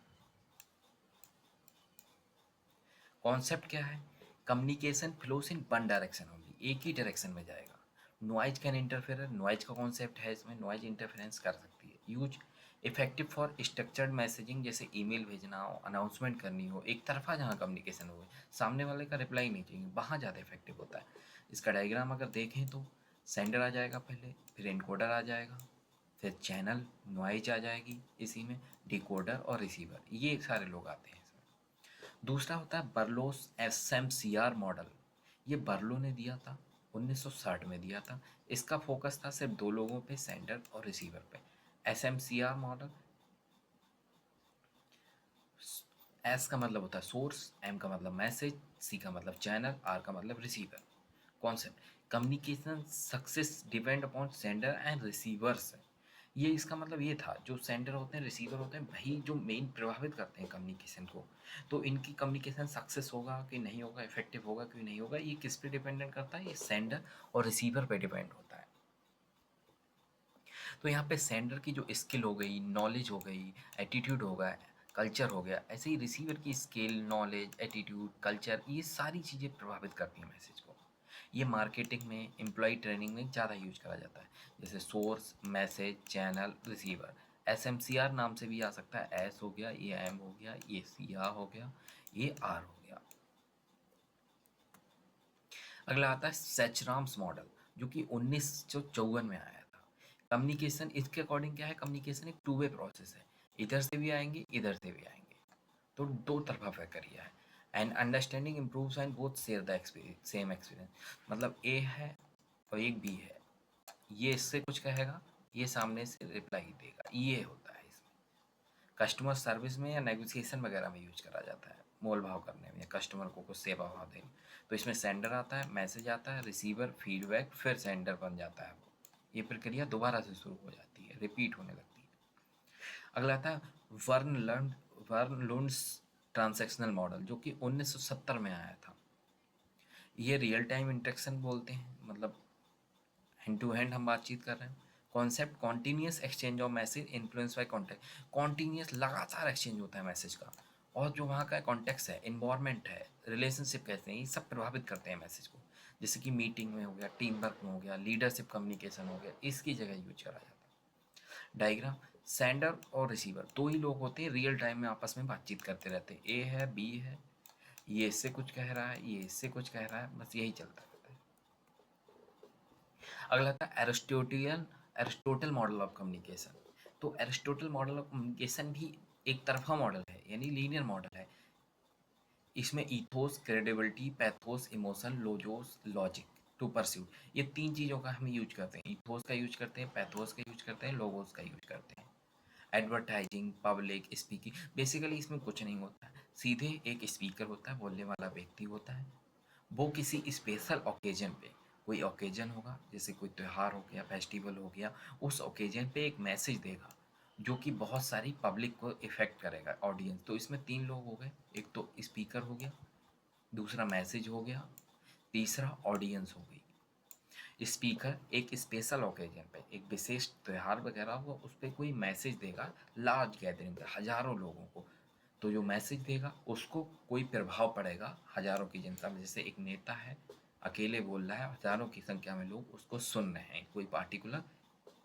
कॉन्सेप्ट क्या है, communication flows in one direction only, एक ही डायरेक्शन में जाएगा। नॉइज कैन इंटरफेयर, नॉइज का कॉन्सेप्ट है इसमें, नॉइज इंटरफेरेंस कर सकती है। Use effective for structured messaging, जैसे ईमेल भेजना हो, अनाउंसमेंट करनी हो, एक तरफा जहाँ कम्युनिकेशन हो, सामने वाले का रिप्लाई नहीं चाहिए, वहाँ ज़्यादा इफेक्टिव होता है। इसका डायग्राम अगर देखें तो सेंडर आ जाएगा पहले, फिर एनकोडर आ जाएगा, फिर चैनल नॉइज आ जाएगी, इसी में डिकोडर और रिसीवर, ये सारे लोग आते हैं। दूसरा होता है बर्लोस SMCR मॉडल, ये बर्लो ने दिया था, 1960 में दिया था। इसका फोकस था सिर्फ दो लोगों पे, सेंडर और रिसीवर पे। SMCR मॉडल, एस का मतलब होता है सोर्स, एम का मतलब मैसेज, सी का मतलब चैनल, आर का मतलब receiver. Concept, communication success depend upon sender and receivers. ये इसका मतलब ये था, जो सेंडर होते हैं रिसीवर होते हैं वही जो मेन प्रभावित करते हैं कम्युनिकेशन को। तो इनकी कम्युनिकेशन सक्सेस होगा कि नहीं होगा, इफेक्टिव होगा कि नहीं होगा, ये किस पे डिपेंडेंट करता है, ये सेंडर और रिसीवर पे डिपेंड होता है। तो यहाँ पे सेंडर की जो स्किल हो गई, नॉलेज हो गई, एटीट्यूड हो गया, कल्चर हो गया, ऐसे ही रिसीवर की स्किल, नॉलेज, एटीट्यूड, कल्चर, ये सारी चीज़ें प्रभावित करती हैं मैसेज को। ये मार्केटिंग में, एम्प्लॉय ट्रेनिंग में ज़्यादा यूज करा जाता है, जैसे source, message, channel, receiver. SMCR नाम से भी आ सकता है, एस हो गया, ये एम हो गया, ये CR हो गया, ये आर हो गया। अगला आता है सेचराम्स मॉडल, जो कि 1954 में आया था। कम्युनिकेशन इसके अकॉर्डिंग क्या है, कम्युनिकेशन एक टू वे प्रोसेस है, इधर से भी आएंगे इधर से भी आएंगे, तो दो तरफा प्रक्रिया है। And understanding improves and both share the same experience. मतलब ए है और एक बी है, ये इससे कुछ कहेगा, ये सामने से रिप्लाई देगा, ये होता है इसमें। कस्टमर सर्विस में या नेगोशिएशन वगैरह में यूज करा जाता है, मोल भाव करने में या कस्टमर को कुछ सेवा भाव देने। तो इसमें सेंडर आता है, मैसेज आता है, रिसीवर, फीडबैक, फिर सेंडर बन जाता है वो। ये प्रक्रिया दोबारा से शुरू हो जाती है, रिपीट होने लगती है। अगला आता है वर्न लुंड्स ट्रांजैक्शनल मॉडल, जो कि 1970 में आया था। ये रियल टाइम इंटरेक्शन बोलते हैं, मतलब हैंड टू हैंड हम बातचीत कर रहे हैं। Concept continuous exchange of message influence by contact. Continuous लगातार एक्सचेंज होता है मैसेज का, और जो वहाँ का कॉन्टेक्स्ट है, इन्वायरमेंट है, रिलेशनशिप कैसे हैं, ये सब प्रभावित करते हैं मैसेज को। जैसे कि मीटिंग में हो गया, टीम वर्क में हो गया, लीडरशिप कम्युनिकेशन हो गया, इसकी जगह यूज करा जाता है। डायग्राम, सेंडर और रिसीवर दो ही लोग होते हैं, रियल टाइम में आपस में बातचीत करते रहते हैं। ए है, बी है, ये इससे कुछ कह रहा है, ये इससे कुछ कह रहा है, बस यही चलता रहता है। अगला था एरिस्टोटल मॉडल ऑफ कम्युनिकेशन। तो एरिस्टोटल मॉडल ऑफ कम्युनिकेशन भी एक तरफा मॉडल है, यानी लीनियर मॉडल है। इसमें ethos, credibility, pathos, emotion, logos, logic to pursuit, ये तीन चीज़ों का हम यूज करते हैं। ईथोस का यूज करते हैं, पैथोस का यूज करते हैं, लोगोस का यूज करते हैं। एडवर्टाइजिंग, पब्लिक स्पीकिंग, बेसिकली इसमें कुछ नहीं होता है, सीधे एक स्पीकर होता है, बोलने वाला व्यक्ति होता है। वो किसी स्पेशल ओकेजन पे, कोई ओकेजन होगा, जैसे कोई त्यौहार हो गया, फेस्टिवल हो गया, उस ओकेजन पे एक मैसेज देगा जो कि बहुत सारी पब्लिक को इफेक्ट करेगा, ऑडियंस। तो इसमें तीन लोग हो गए, एक तो स्पीकर हो गया, दूसरा मैसेज हो गया, तीसरा ऑडियंस हो गई। स्पीकर एक स्पेशल ओकेजन पे, एक विशेष त्यौहार वगैरह हुआ, उस पर कोई मैसेज देगा लार्ज गैदरिंग पे, हजारों लोगों को। तो जो मैसेज देगा उसको कोई प्रभाव पड़ेगा हजारों की जनता में। जैसे एक नेता है, अकेले बोल रहा है, हजारों की संख्या में लोग उसको सुन रहे हैं कोई पार्टिकुलर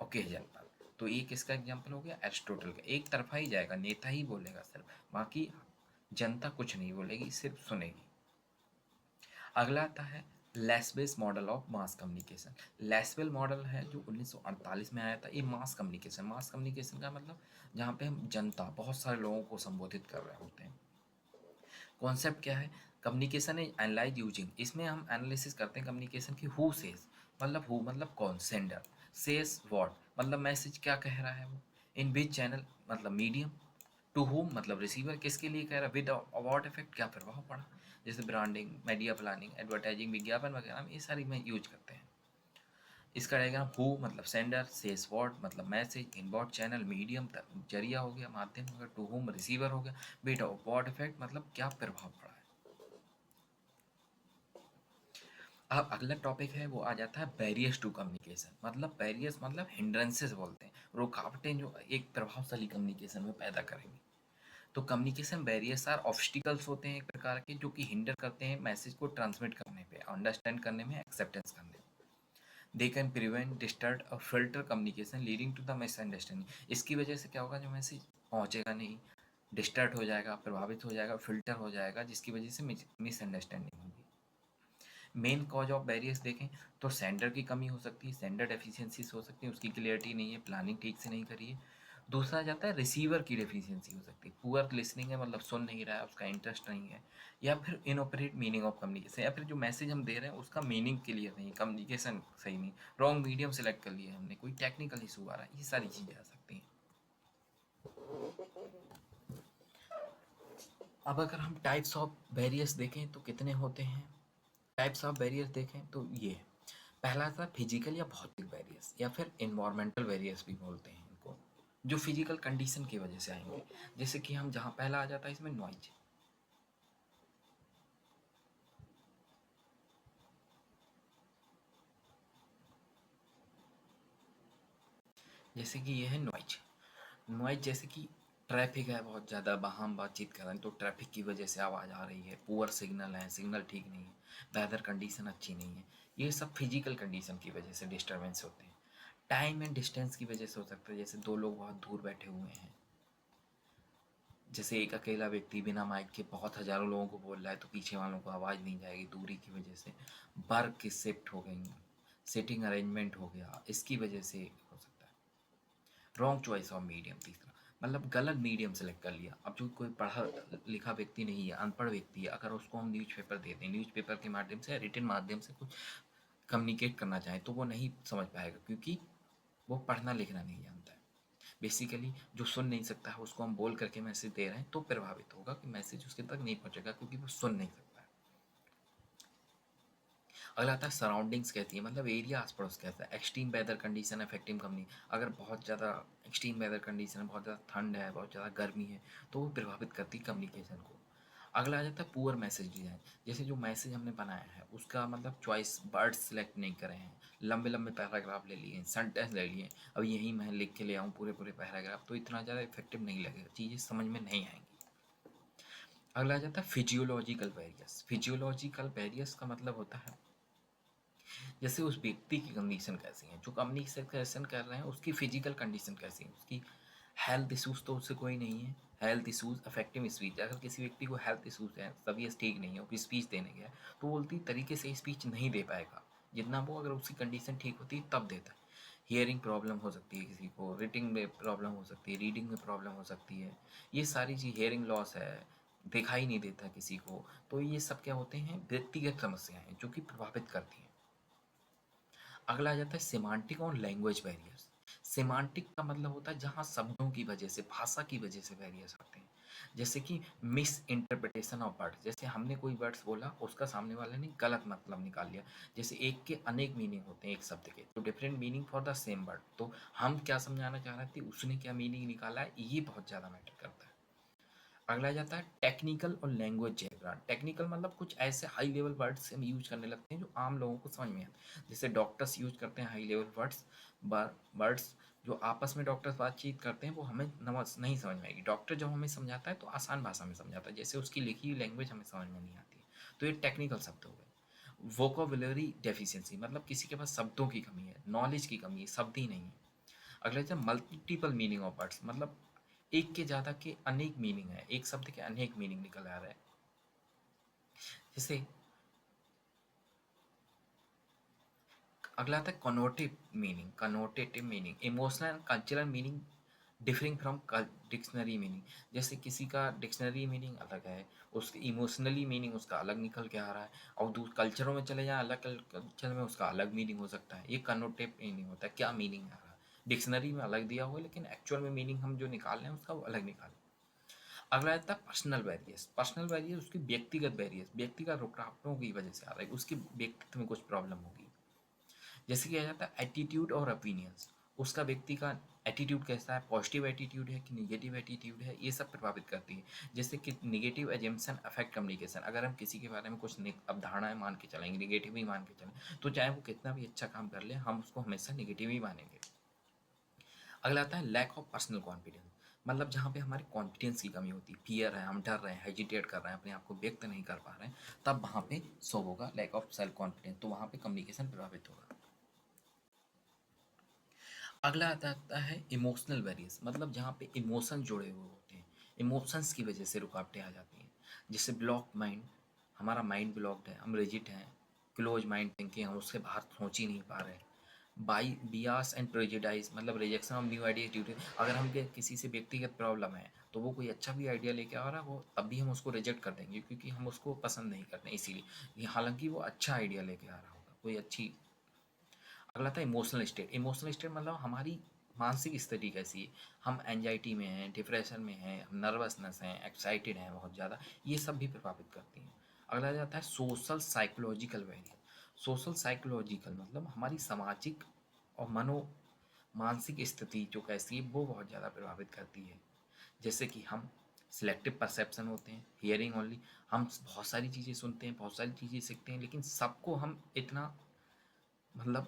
ओकेजन पर। तो ये किसका एग्जाम्पल हो गया, एरिस्टोटल का। एक तरफा ही जाएगा, नेता ही बोलेगा सिर्फ, बाकी जनता कुछ नहीं बोलेगी, सिर्फ सुनेगी। अगला आता है Lasswell's model of mass communication. Lasswell model है जो 1948 में आया था। ये मास कम्युनिकेशन, मास कम्युनिकेशन का मतलब जहाँ पे हम जनता, बहुत सारे लोगों को संबोधित कर रहे होते हैं। कॉन्सेप्ट क्या है, कम्युनिकेशन इज एनालाइज यूजिंग, इसमें हम एनालिसिस करते हैं कम्युनिकेशन की। हु सेज मतलब हु मतलब कौन, सेंडर, सेज व्हाट मतलब मैसेज क्या कह रहा है वो, इन विच चैनल मतलब मीडियम, टू होम मतलब रिसीवर किसके लिए कह रहा है, विद अबाउट इफेक्ट क्या प्रभाव पड़ा, जैसे ब्रांडिंग, मीडिया प्लानिंग, एडवर्टाइजिंग, विज्ञापन वगैरह में ये सारी में यूज करते हैं। इसका डायग्राम, हु मतलब सेंडर, सेज व्हाट मतलब message, in what channel medium जरिया हो गया, माध्यम हो गया, टू होम रिसीवर हो गया, विद अबाउट इफेक्ट मतलब क्या प्रभाव पड़ा है। अब अगला टॉपिक है वो आ जाता है बैरियर्स टू कम्युनिकेशन। मतलब बैरियर्स मतलब हिंड्रेंसेस बोलते हैं, रुकावटें जो एक प्रभावशाली कम्युनिकेशन में पैदा करेंगे। तो कम्युनिकेशन बैरियर्स आर ऑब्स्टिकल्स होते हैं एक प्रकार के, जो कि हिंडर करते हैं मैसेज को ट्रांसमिट करने पे, अंडरस्टैंड करने में, एक्सेप्टेंस करने में। दे कैन प्रिवेंट, डिस्टर्ब और filter communication leading to the misunderstanding. इसकी वजह से क्या होगा, जो मैसेज पहुंचेगा नहीं, डिस्टर्ब हो जाएगा, प्रभावित हो जाएगा, फिल्टर हो जाएगा, जिसकी वजह से मिसअंडरस्टैंडिंग होगी। मेन कॉज ऑफ बैरियर्स देखें तो सेंडर की कमी हो सकती है, सेंडर डेफिशिएंसीज हो सकती है, उसकी क्लियरिटी नहीं है, प्लानिंग ठीक से नहीं करी है। दूसरा जाता है रिसीवर की डेफिशिएंसी हो सकती है, पुअर लिसनिंग है, मतलब सुन नहीं रहा है, उसका इंटरेस्ट नहीं है। या फिर इनऑपरेट मीनिंग ऑफ कम्युनिकेशन, या फिर जो मैसेज हम दे रहे हैं उसका मीनिंग क्लियर नहीं, कम्युनिकेशन सही नहीं, रॉन्ग मीडियम सेलेक्ट कर लिया हमने, कोई टेक्निकल इशू आ रहा है, ये सारी चीज़ें आ सकती हैं। अब अगर हम टाइप्स ऑफ बैरियर्स देखें तो कितने होते हैं, टाइप्स ऑफ बैरियर्स देखें तो ये है। पहला था फिजिकल या भौतिक बैरियर्स या फिर इन्वायरमेंटल बैरियर्स भी बोलते हैं इनको, जो फिजिकल कंडीशन की वजह से आएंगे। जैसे कि हम जहाँ पहला आ जाता है इसमें नॉइज। जैसे कि ये है नॉइज। नॉइज जैसे कि ट्रैफिक है बहुत ज़्यादा, वहाँ हम बातचीत कर रहे हैं तो ट्रैफिक की वजह से आवाज़ आ रही है, पुअर सिग्नल है, सिग्नल ठीक नहीं है, वेदर कंडीशन अच्छी नहीं है, ये सब फिजिकल कंडीशन की वजह से डिस्टर्बेंस होते हैं। टाइम एंड डिस्टेंस की वजह से हो सकता है, जैसे दो लोग बहुत दूर बैठे हुए हैं, जैसे एक अकेला व्यक्ति बिना माइक के बहुत हज़ारों लोगों को बोल रहा है तो पीछे वालों को आवाज़ नहीं जाएगी, दूरी की वजह से। वर्क की शिफ्ट हो गई, सिटिंग अरेंजमेंट हो गया, इसकी वजह से हो सकता है। रॉन्ग चॉइस ऑफ मीडियम तीसरा, मतलब गलत मीडियम सेलेक्ट कर लिया। अब जो कोई पढ़ा लिखा व्यक्ति नहीं है, अनपढ़ व्यक्ति है, अगर उसको हम न्यूज़पेपर देते हैं, न्यूज़पेपर के माध्यम से रिटन माध्यम से कुछ कम्युनिकेट करना चाहें तो वो नहीं समझ पाएगा, क्योंकि वो पढ़ना लिखना नहीं जानता है। बेसिकली जो सुन नहीं सकता है उसको हम बोल करके मैसेज दे रहे हैं तो प्रभावित होगा कि मैसेज उसके तक नहीं पहुंचेगा, क्योंकि वो सुन नहीं सकता है। अगला आता है सराउंडिंग्स कहती है, मतलब एरिया आस पड़ोस कहता है। Extreme weather condition affecting company, अगर बहुत ज़्यादा एक्सट्रीम वेदर कंडीशन है, बहुत ज़्यादा ठंड है, बहुत ज़्यादा गर्मी है, तो वो प्रभावित करती है कम्युनिकेशन को। अगला आ जाता है पुअर मैसेज डिज़ाइन, जैसे जो मैसेज हमने बनाया है उसका मतलब चॉइस वर्ड्स सेलेक्ट नहीं करे हैं, लंबे लंबे पैराग्राफ ले लिए, सेंटेंस ले लिए, अब यही मैं लिख के ले आऊँ पूरे पूरे पैराग्राफ तो इतना ज़्यादा इफेक्टिव नहीं लगेगा, चीज़ें समझ में नहीं आएंगी। अगला आ जाता है फिजियोलॉजिकल बैरियर्स। फिजियोलॉजिकल बैरियर्स का मतलब होता है जैसे उस व्यक्ति की कंडीशन कैसी है, जो कम्युनिकेशन कर रहे हैं उसकी फिजिकल कंडीशन कैसी है, उसकी हेल्थ इशूज़ तो उससे कोई नहीं है, हेल्थ इशूज़ अफेक्टिंग स्पीच। अगर किसी व्यक्ति को हेल्थ इशूज़ है, तबीयत ठीक नहीं है, वो स्पीच देने गया तो वो उल्टी तरीके से स्पीच नहीं दे पाएगा जितना वो अगर उसकी कंडीशन ठीक होती है तब देता है। हियरिंग प्रॉब्लम हो सकती है किसी को, रीडिंग में प्रॉब्लम हो सकती है, रीडिंग में प्रॉब्लम हो सकती है, ये सारी चीज़, हियरिंग लॉस है, दिखाई नहीं देता किसी को, तो ये सब क्या होते हैं, व्यक्तिगत समस्याएं जो कि प्रभावित करती हैं। अगला आ जाता है सेमांटिक और लैंग्वेज बैरियर्स। सेमांटिक का मतलब होता है जहाँ शब्दों की वजह से, भाषा की वजह से बैरियर्स आते हैं, जैसे कि मिस इंटरप्रिटेशन ऑफ वर्ड्स, जैसे हमने कोई वर्ड्स बोला उसका सामने वाले ने गलत मतलब निकाल लिया। जैसे एक के अनेक मीनिंग होते हैं एक शब्द के, तो different meaning for the same word, तो हम क्या समझाना चाह रहे थे, उसने क्या मीनिंग निकाला है, ये बहुत ज़्यादा मैटर करता है। अगला आ जाता है टेक्निकल और लैंग्वेज जेब्रा। टेक्निकल मतलब कुछ ऐसे हाई लेवल वर्ड्स हम यूज करने लगते हैं जो आम लोगों को समझ में आते हैं, जैसे डॉक्टर्स यूज करते हैं हाई लेवल वर्ड्स, वर्ड्स जो आपस में डॉक्टर्स बातचीत करते हैं वो हमें नहीं समझ में आएगी। डॉक्टर जब हमें समझाता है तो आसान भाषा में समझाता है, जैसे उसकी लिखी हुई लैंग्वेज हमें समझ में नहीं आती है, तो ये टेक्निकल शब्द हो गए। वोकोबुलरी डेफिशिएंसी, मतलब किसी के पास शब्दों की कमी है, नॉलेज की कमी है, शब्द ही नहीं है। अगला है मल्टीपल मीनिंग ऑफ वर्ड्स, मतलब एक के ज़्यादा के अनेक मीनिंग है, एक शब्द के अनेक मीनिंग निकल आ रहा है। जैसे अगला आता है connotive meaning. Connotative meaning, emotional and cultural meaning differing from dictionary meaning, जैसे किसी का डिक्शनरी मीनिंग अलग है, उसके इमोशनली मीनिंग उसका अलग निकल के आ रहा है, और दूसरे कल्चरों में चले जाए, अलग कल्चर में उसका अलग मीनिंग हो सकता है। ये कनोटिव मीनिंग होता है, क्या मीनिंग आ रहा है, डिक्शनरी में अलग दिया हुआ है लेकिन एक्चुअल में मीनिंग हम जो निकाल रहे हैं उसका वो अलग निकाल। अगला आता है पर्सनल बैरियर्स। पर्सनल बैरियर उसकी व्यक्तिगत बैरियर्स, व्यक्तिगत रुकावटों की वजह से आ रहा है, उसके व्यक्तित्व में कुछ प्रॉब्लम होगी। जैसे कि आ जाता है एटीट्यूड और ओपिनियंस, उसका व्यक्ति का एटीट्यूड कैसा है, पॉजिटिव एटीट्यूड है कि निगेटिव एटीट्यूड है, ये सब प्रभावित करती है। जैसे कि निगेटिव एजम्पशन अफेक्ट कम्युनिकेशन, अगर हम किसी के बारे में कुछ अवधारणाएं मान के चलेंगे, निगेटिव ही मान के चलें, तो चाहे वो कितना भी अच्छा काम कर ले हम उसको हमेशा निगेटिव ही मानेंगे। अगला आता है लैक ऑफ पर्सनल कॉन्फिडेंस, मतलब जहाँ पे हमारे कॉन्फिडेंस की कमी होती है, फियर है, हम डर रहे हैं, हेजिटेट कर रहे हैं, अपने आप को व्यक्त नहीं कर पा रहे हैं, तब वहाँ पे शो होगा लैक ऑफ सेल्फ कॉन्फिडेंस, तो वहाँ पे कम्युनिकेशन प्रभावित होगा। अगला आता है इमोशनल बैरियर्स, मतलब जहाँ पे इमोशन जुड़े हुए होते हैं, इमोशंस की वजह से रुकावटें आ जाती हैं। जैसे ब्लॉक माइंड, हमारा माइंड ब्लॉक्ड है, हम रिजिट हैं, क्लोज माइंड थिंकिंग, हम उससे बाहर सोच ही नहीं पा रहे हैं। बाई बियास एंड प्रेजुडाइज, मतलब rejection of new idea due to, अगर हम किसी से व्यक्तिगत प्रॉब्लम है तो वो कोई अच्छा भी आइडिया लेके आ रहा है वो तब भी हम उसको रिजेक्ट कर देंगे, क्योंकि हम उसको पसंद नहीं करते इसीलिए, हालांकि वो अच्छा आइडिया लेके आ रहा होगा, कोई अच्छी। अगला था इमोशनल स्टेट। इमोशनल स्टेट मतलब हमारी मानसिक स्थिति कैसी है, हम एंजाइटी में हैं, डिप्रेशन में हैं, हम नर्वसनेस हैं, एक्साइटेड हैं बहुत ज़्यादा, ये सब भी प्रभावित करती हैं। अगला जाता है social psychological barrier. Social psychological मतलब हमारी सामाजिक और मानसिक स्थिति जो कैसी है वो बहुत ज़्यादा प्रभावित करती है। जैसे कि हम सिलेक्टिव परसेप्शन होते हैं, हियरिंग ओनली, हम बहुत सारी चीज़ें सुनते हैं, बहुत सारी चीज़ें सीखते हैं, लेकिन सबको हम इतना मतलब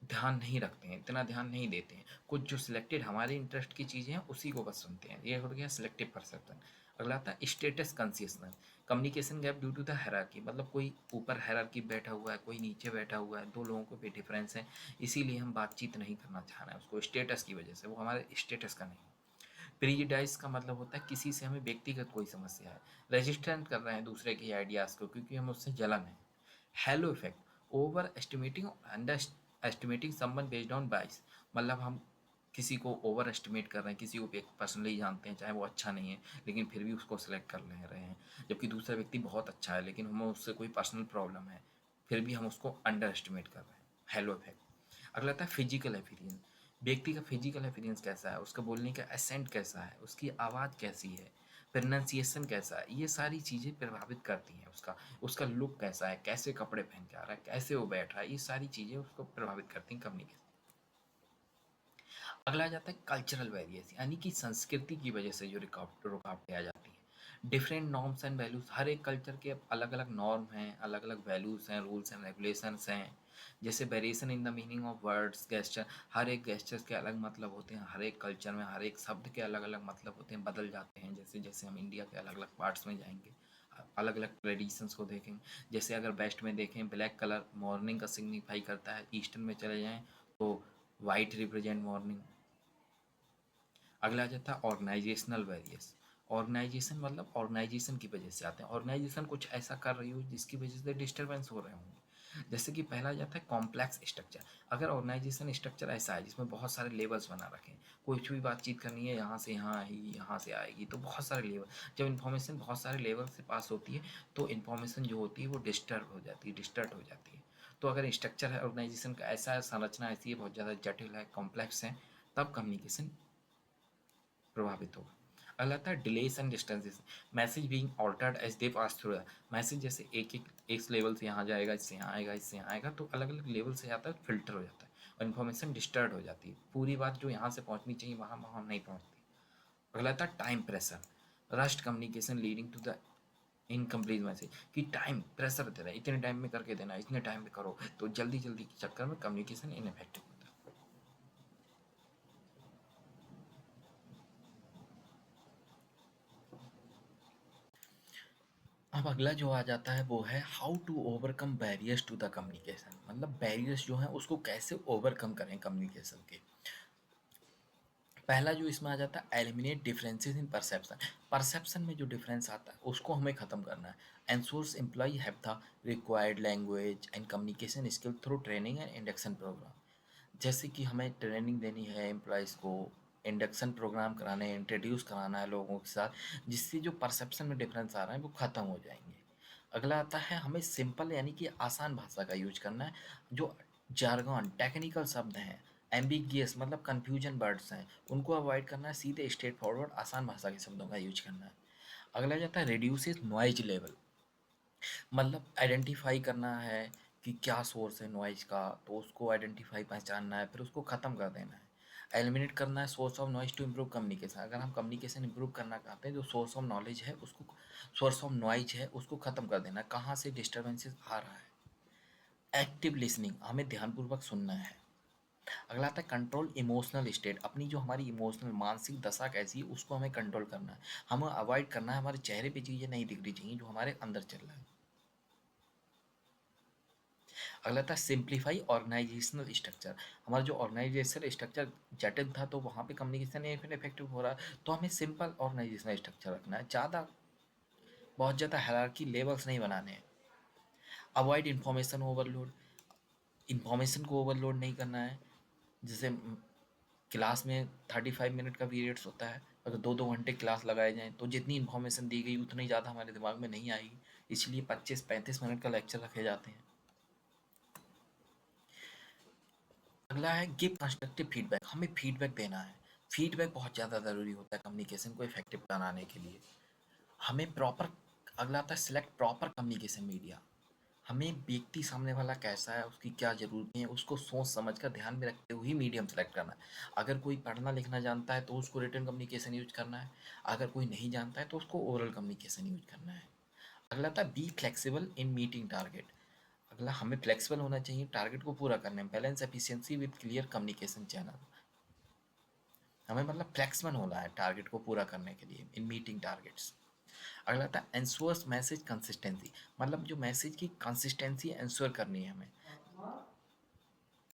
ध्यान नहीं रखते हैं, इतना ध्यान नहीं देते हैं। कुछ जो सिलेक्टेड हमारे इंटरेस्ट की चीज़ें हैं उसी को बस सुनते हैं। ये हो गया सिलेक्टिव परसेप्शन। अगला आता है status consciousness, communication gap due to the hierarchy, मतलब कोई ऊपर हायरार्की बैठा हुआ है, कोई नीचे बैठा हुआ है, दो लोगों को भी डिफरेंस है, इसीलिए हम बातचीत नहीं करना चाह रहे हैं उसको स्टेटस की वजह से, वो हमारे स्टेटस का नहीं। प्रीजुडाइज का मतलब होता है किसी से हमें व्यक्तिगत कोई समस्या है, रेजिस्टेंट कर रहे हैं दूसरे के आइडियाज़ को क्योंकि हमें उससे जलन है। Hello effect, over estimating under estimating someone based on बाइस, मतलब हम किसी को ओवर एस्टिमेट कर रहे हैं, किसी को पर्सनली जानते हैं चाहे वो अच्छा नहीं है लेकिन फिर भी उसको सेलेक्ट कर ले रहे हैं, जबकि दूसरा व्यक्ति बहुत अच्छा है लेकिन हमें उससे कोई पर्सनल प्रॉब्लम है फिर भी हम उसको अंडर एस्टिमेट कर रहे हैं। Hello effect. अगला आता है फिजिकल एफिरियंस, व्यक्ति का फिजिकल एफिरियंस कैसा है, उसका बोलने का एसेंट कैसा है, उसकी आवाज़ कैसी है, प्रोनाउंसिएशन कैसा है, ये सारी चीज़ें प्रभावित करती हैं उसका। उसका लुक कैसा है, कैसे कपड़े पहन के आ रहा है, कैसे वो बैठ रहा है, ये सारी चीज़ें उसको प्रभावित करती हैं कम्युनिकेशन। अगला आ जाता है कल्चरल वेरिएशन, यानी कि संस्कृति की वजह से जो रुकावटें आ जाती हैं। डिफरेंट नॉर्म्स एंड वैल्यूज़, हर एक कल्चर के अलग अलग नॉर्म हैं, अलग अलग वैल्यूज़ हैं, रूल्स एंड रेगुलेशंस हैं। जैसे variation in the meaning of words gesture, हर एक गेस्चर्स के अलग मतलब होते हैं, हर एक कल्चर में हर एक शब्द के अलग अलग मतलब होते हैं, बदल जाते हैं जैसे जैसे हम इंडिया के अलग अलग पार्ट्स में जाएंगे, अलग अलग ट्रेडिशंस को देखेंगे। जैसे अगर वेस्ट में देखें ब्लैक कलर मॉर्निंग का सिग्निफाई करता है, ईस्टर्न में चले जाएँ तो वाइट रिप्रेजेंट मॉर्निंग। अगला आ जाता है ऑर्गेनाइजेशनल वेरियस, ऑर्गेनाइजेशन मतलब ऑर्गेनाइजेशन की वजह से आते हैं, ऑर्गेनाइजेशन कुछ ऐसा कर रही हो जिसकी वजह से डिस्टर्बेंस हो रहे होंगे। जैसे कि पहला आ जाता है कॉम्प्लेक्स स्ट्रक्चर, अगर ऑर्गेनाइजेशन स्ट्रक्चर ऐसा है जिसमें बहुत सारे लेवल्स बना रखे हैं, कुछ भी बातचीत करनी है यहाँ से यहाँ आएगी यहाँ से आएगी तो बहुत सारे लेवल, जब इन्फॉर्मेशन बहुत सारे लेवल से पास होती है तो इन्फॉर्मेशन जो होती है वो डिस्टर्ब हो जाती है, डिस्टर्ट हो जाती है। तो अगर स्ट्रक्चर है ऑर्गेनाइजेशन का ऐसा है, संरचना ऐसी है, बहुत ज़्यादा जटिल है, कॉम्प्लेक्स है, तब कम्युनिकेशन प्रभावित होगा। अगला आता है delays and distances, message being altered as they pass through, message जैसे एक लेवल से यहाँ जाएगा, इससे यहाँ आएगा, इससे यहाँ आएगा, तो अलग अलग लेवल से आता है, फिल्टर हो जाता है और इन्फॉर्मेशन डिस्टर्ब हो जाती है, पूरी बात जो यहाँ से पहुँचनी चाहिए वहाँ वहाँ नहीं पहुँचती। अगला आता है time pressure, rushed communication leading to the incomplete message, कि टाइम प्रेशर दे रहा है, इतने टाइम में करके देना, इतने टाइम में करो, तो जल्दी जल्दी के चक्कर में कम्युनिकेशन इनफेक्टिव होता है। अब अगला जो आ जाता है वो है how to overcome barriers to the communication, मतलब बैरियर्स जो हैं उसको कैसे ओवरकम करें कम्युनिकेशन के। पहला जो इसमें आ जाता है eliminate differences in perception, perception में जो डिफरेंस आता है उसको हमें ख़त्म करना है। Ensures employee have the required language and communication skill through training and induction program, जैसे कि हमें ट्रेनिंग देनी है एम्प्लॉयज़ को, इंडक्शन प्रोग्राम कराने हैं, इंट्रोड्यूस कराना है लोगों के साथ, जिससे जो परसेप्शन में डिफरेंस आ रहा है वो ख़त्म हो जाएंगे। अगला आता है हमें सिंपल यानी कि आसान भाषा का यूज करना है, जो जार्गन टेक्निकल शब्द हैं, एम्बिगियस मतलब कन्फ्यूजन वर्ड्स हैं, उनको अवॉइड करना है, सीधे स्ट्रेट फॉरवर्ड आसान भाषा के शब्दों का यूज करना है। अगला जाता है रिड्यूसेस नॉइज लेवल, मतलब आइडेंटिफाई करना है कि क्या सोर्स है नॉइज़ का, तो उसको आइडेंटिफाई पहचानना है, फिर उसको ख़त्म कर देना है। एलिमिनेट करना है source of noise to improve communication, अगर हम कम्युनिकेशन इम्प्रूव करना चाहते हैं जो सोर्स ऑफ नॉलेज है उसको, सोर्स ऑफ नॉइज है उसको ख़त्म कर देना है, कहाँ से डिस्टर्बेंसेस आ रहा है। एक्टिव लिसनिंग, हमें ध्यानपूर्वक सुनना है। अगला आता है कंट्रोल इमोशनल स्टेट, अपनी जो हमारी इमोशनल मानसिक दशा कैसी है उसको हमें कंट्रोल करना है, हमें अवॉइड करना है, हमारे चेहरे पे चीज़ें नहीं दिखनी चाहिए जो हमारे अंदर चल रहा है। अगला था सिंप्लीफाई ऑर्गेनाइजेशनल स्ट्रक्चर, हमारा जो ऑर्गेनाइजेशनल स्ट्रक्चर जटिल था तो वहाँ पे कम्युनिकेशन इफेक्टिव हो रहा है, तो हमें सिंपल ऑर्गेनाइजेशनल स्ट्रक्चर रखना है, बहुत ज़्यादा हायरार्की लेवल्स नहीं बनाने हैं। अवॉइड इन्फॉर्मेशन ओवरलोड, इन्फॉर्मेशन को ओवरलोड नहीं करना है। जैसे क्लास में 35 मिनट का पीरियड्स होता है, अगर 2-2 घंटे क्लास लगाए जाएँ तो जितनी इन्फॉर्मेशन दी गई उतनी ज़्यादा हमारे दिमाग में नहीं आएगी, इसलिए 25-35 मिनट का लेक्चर रखे जाते हैं। अगला है गिव कंस्ट्रक्टिव फीडबैक, हमें फीडबैक देना है, फीडबैक बहुत ज़्यादा ज़रूरी होता है कम्युनिकेशन को इफेक्टिव बनाने के लिए। हमें प्रॉपर, अगला आता है सिलेक्ट प्रॉपर कम्युनिकेशन मीडिया, हमें व्यक्ति सामने वाला कैसा है, उसकी क्या ज़रूरतें हैं, उसको सोच समझ कर ध्यान में रखते हुए ही मीडियम सेलेक्ट करना है। अगर कोई पढ़ना लिखना जानता है तो उसको रिटन कम्युनिकेशन यूज करना है, अगर कोई नहीं जानता है तो उसको ओरल कम्युनिकेशन यूज करना है। अगला था be flexible in meeting target. अगला, हमें फ्लेक्सिबल होना चाहिए टारगेट को पूरा करने में, balance efficiency with clear communication channel. हमें मतलब फ्लेक्सिबल होना है टारगेट को पूरा करने के लिए इन मीटिंग टारगेट्स। अगला था एंश्योर्स मैसेज कंसिस्टेंसी, मतलब जो मैसेज की कंसिस्टेंसी एंश्योर करनी है हमें।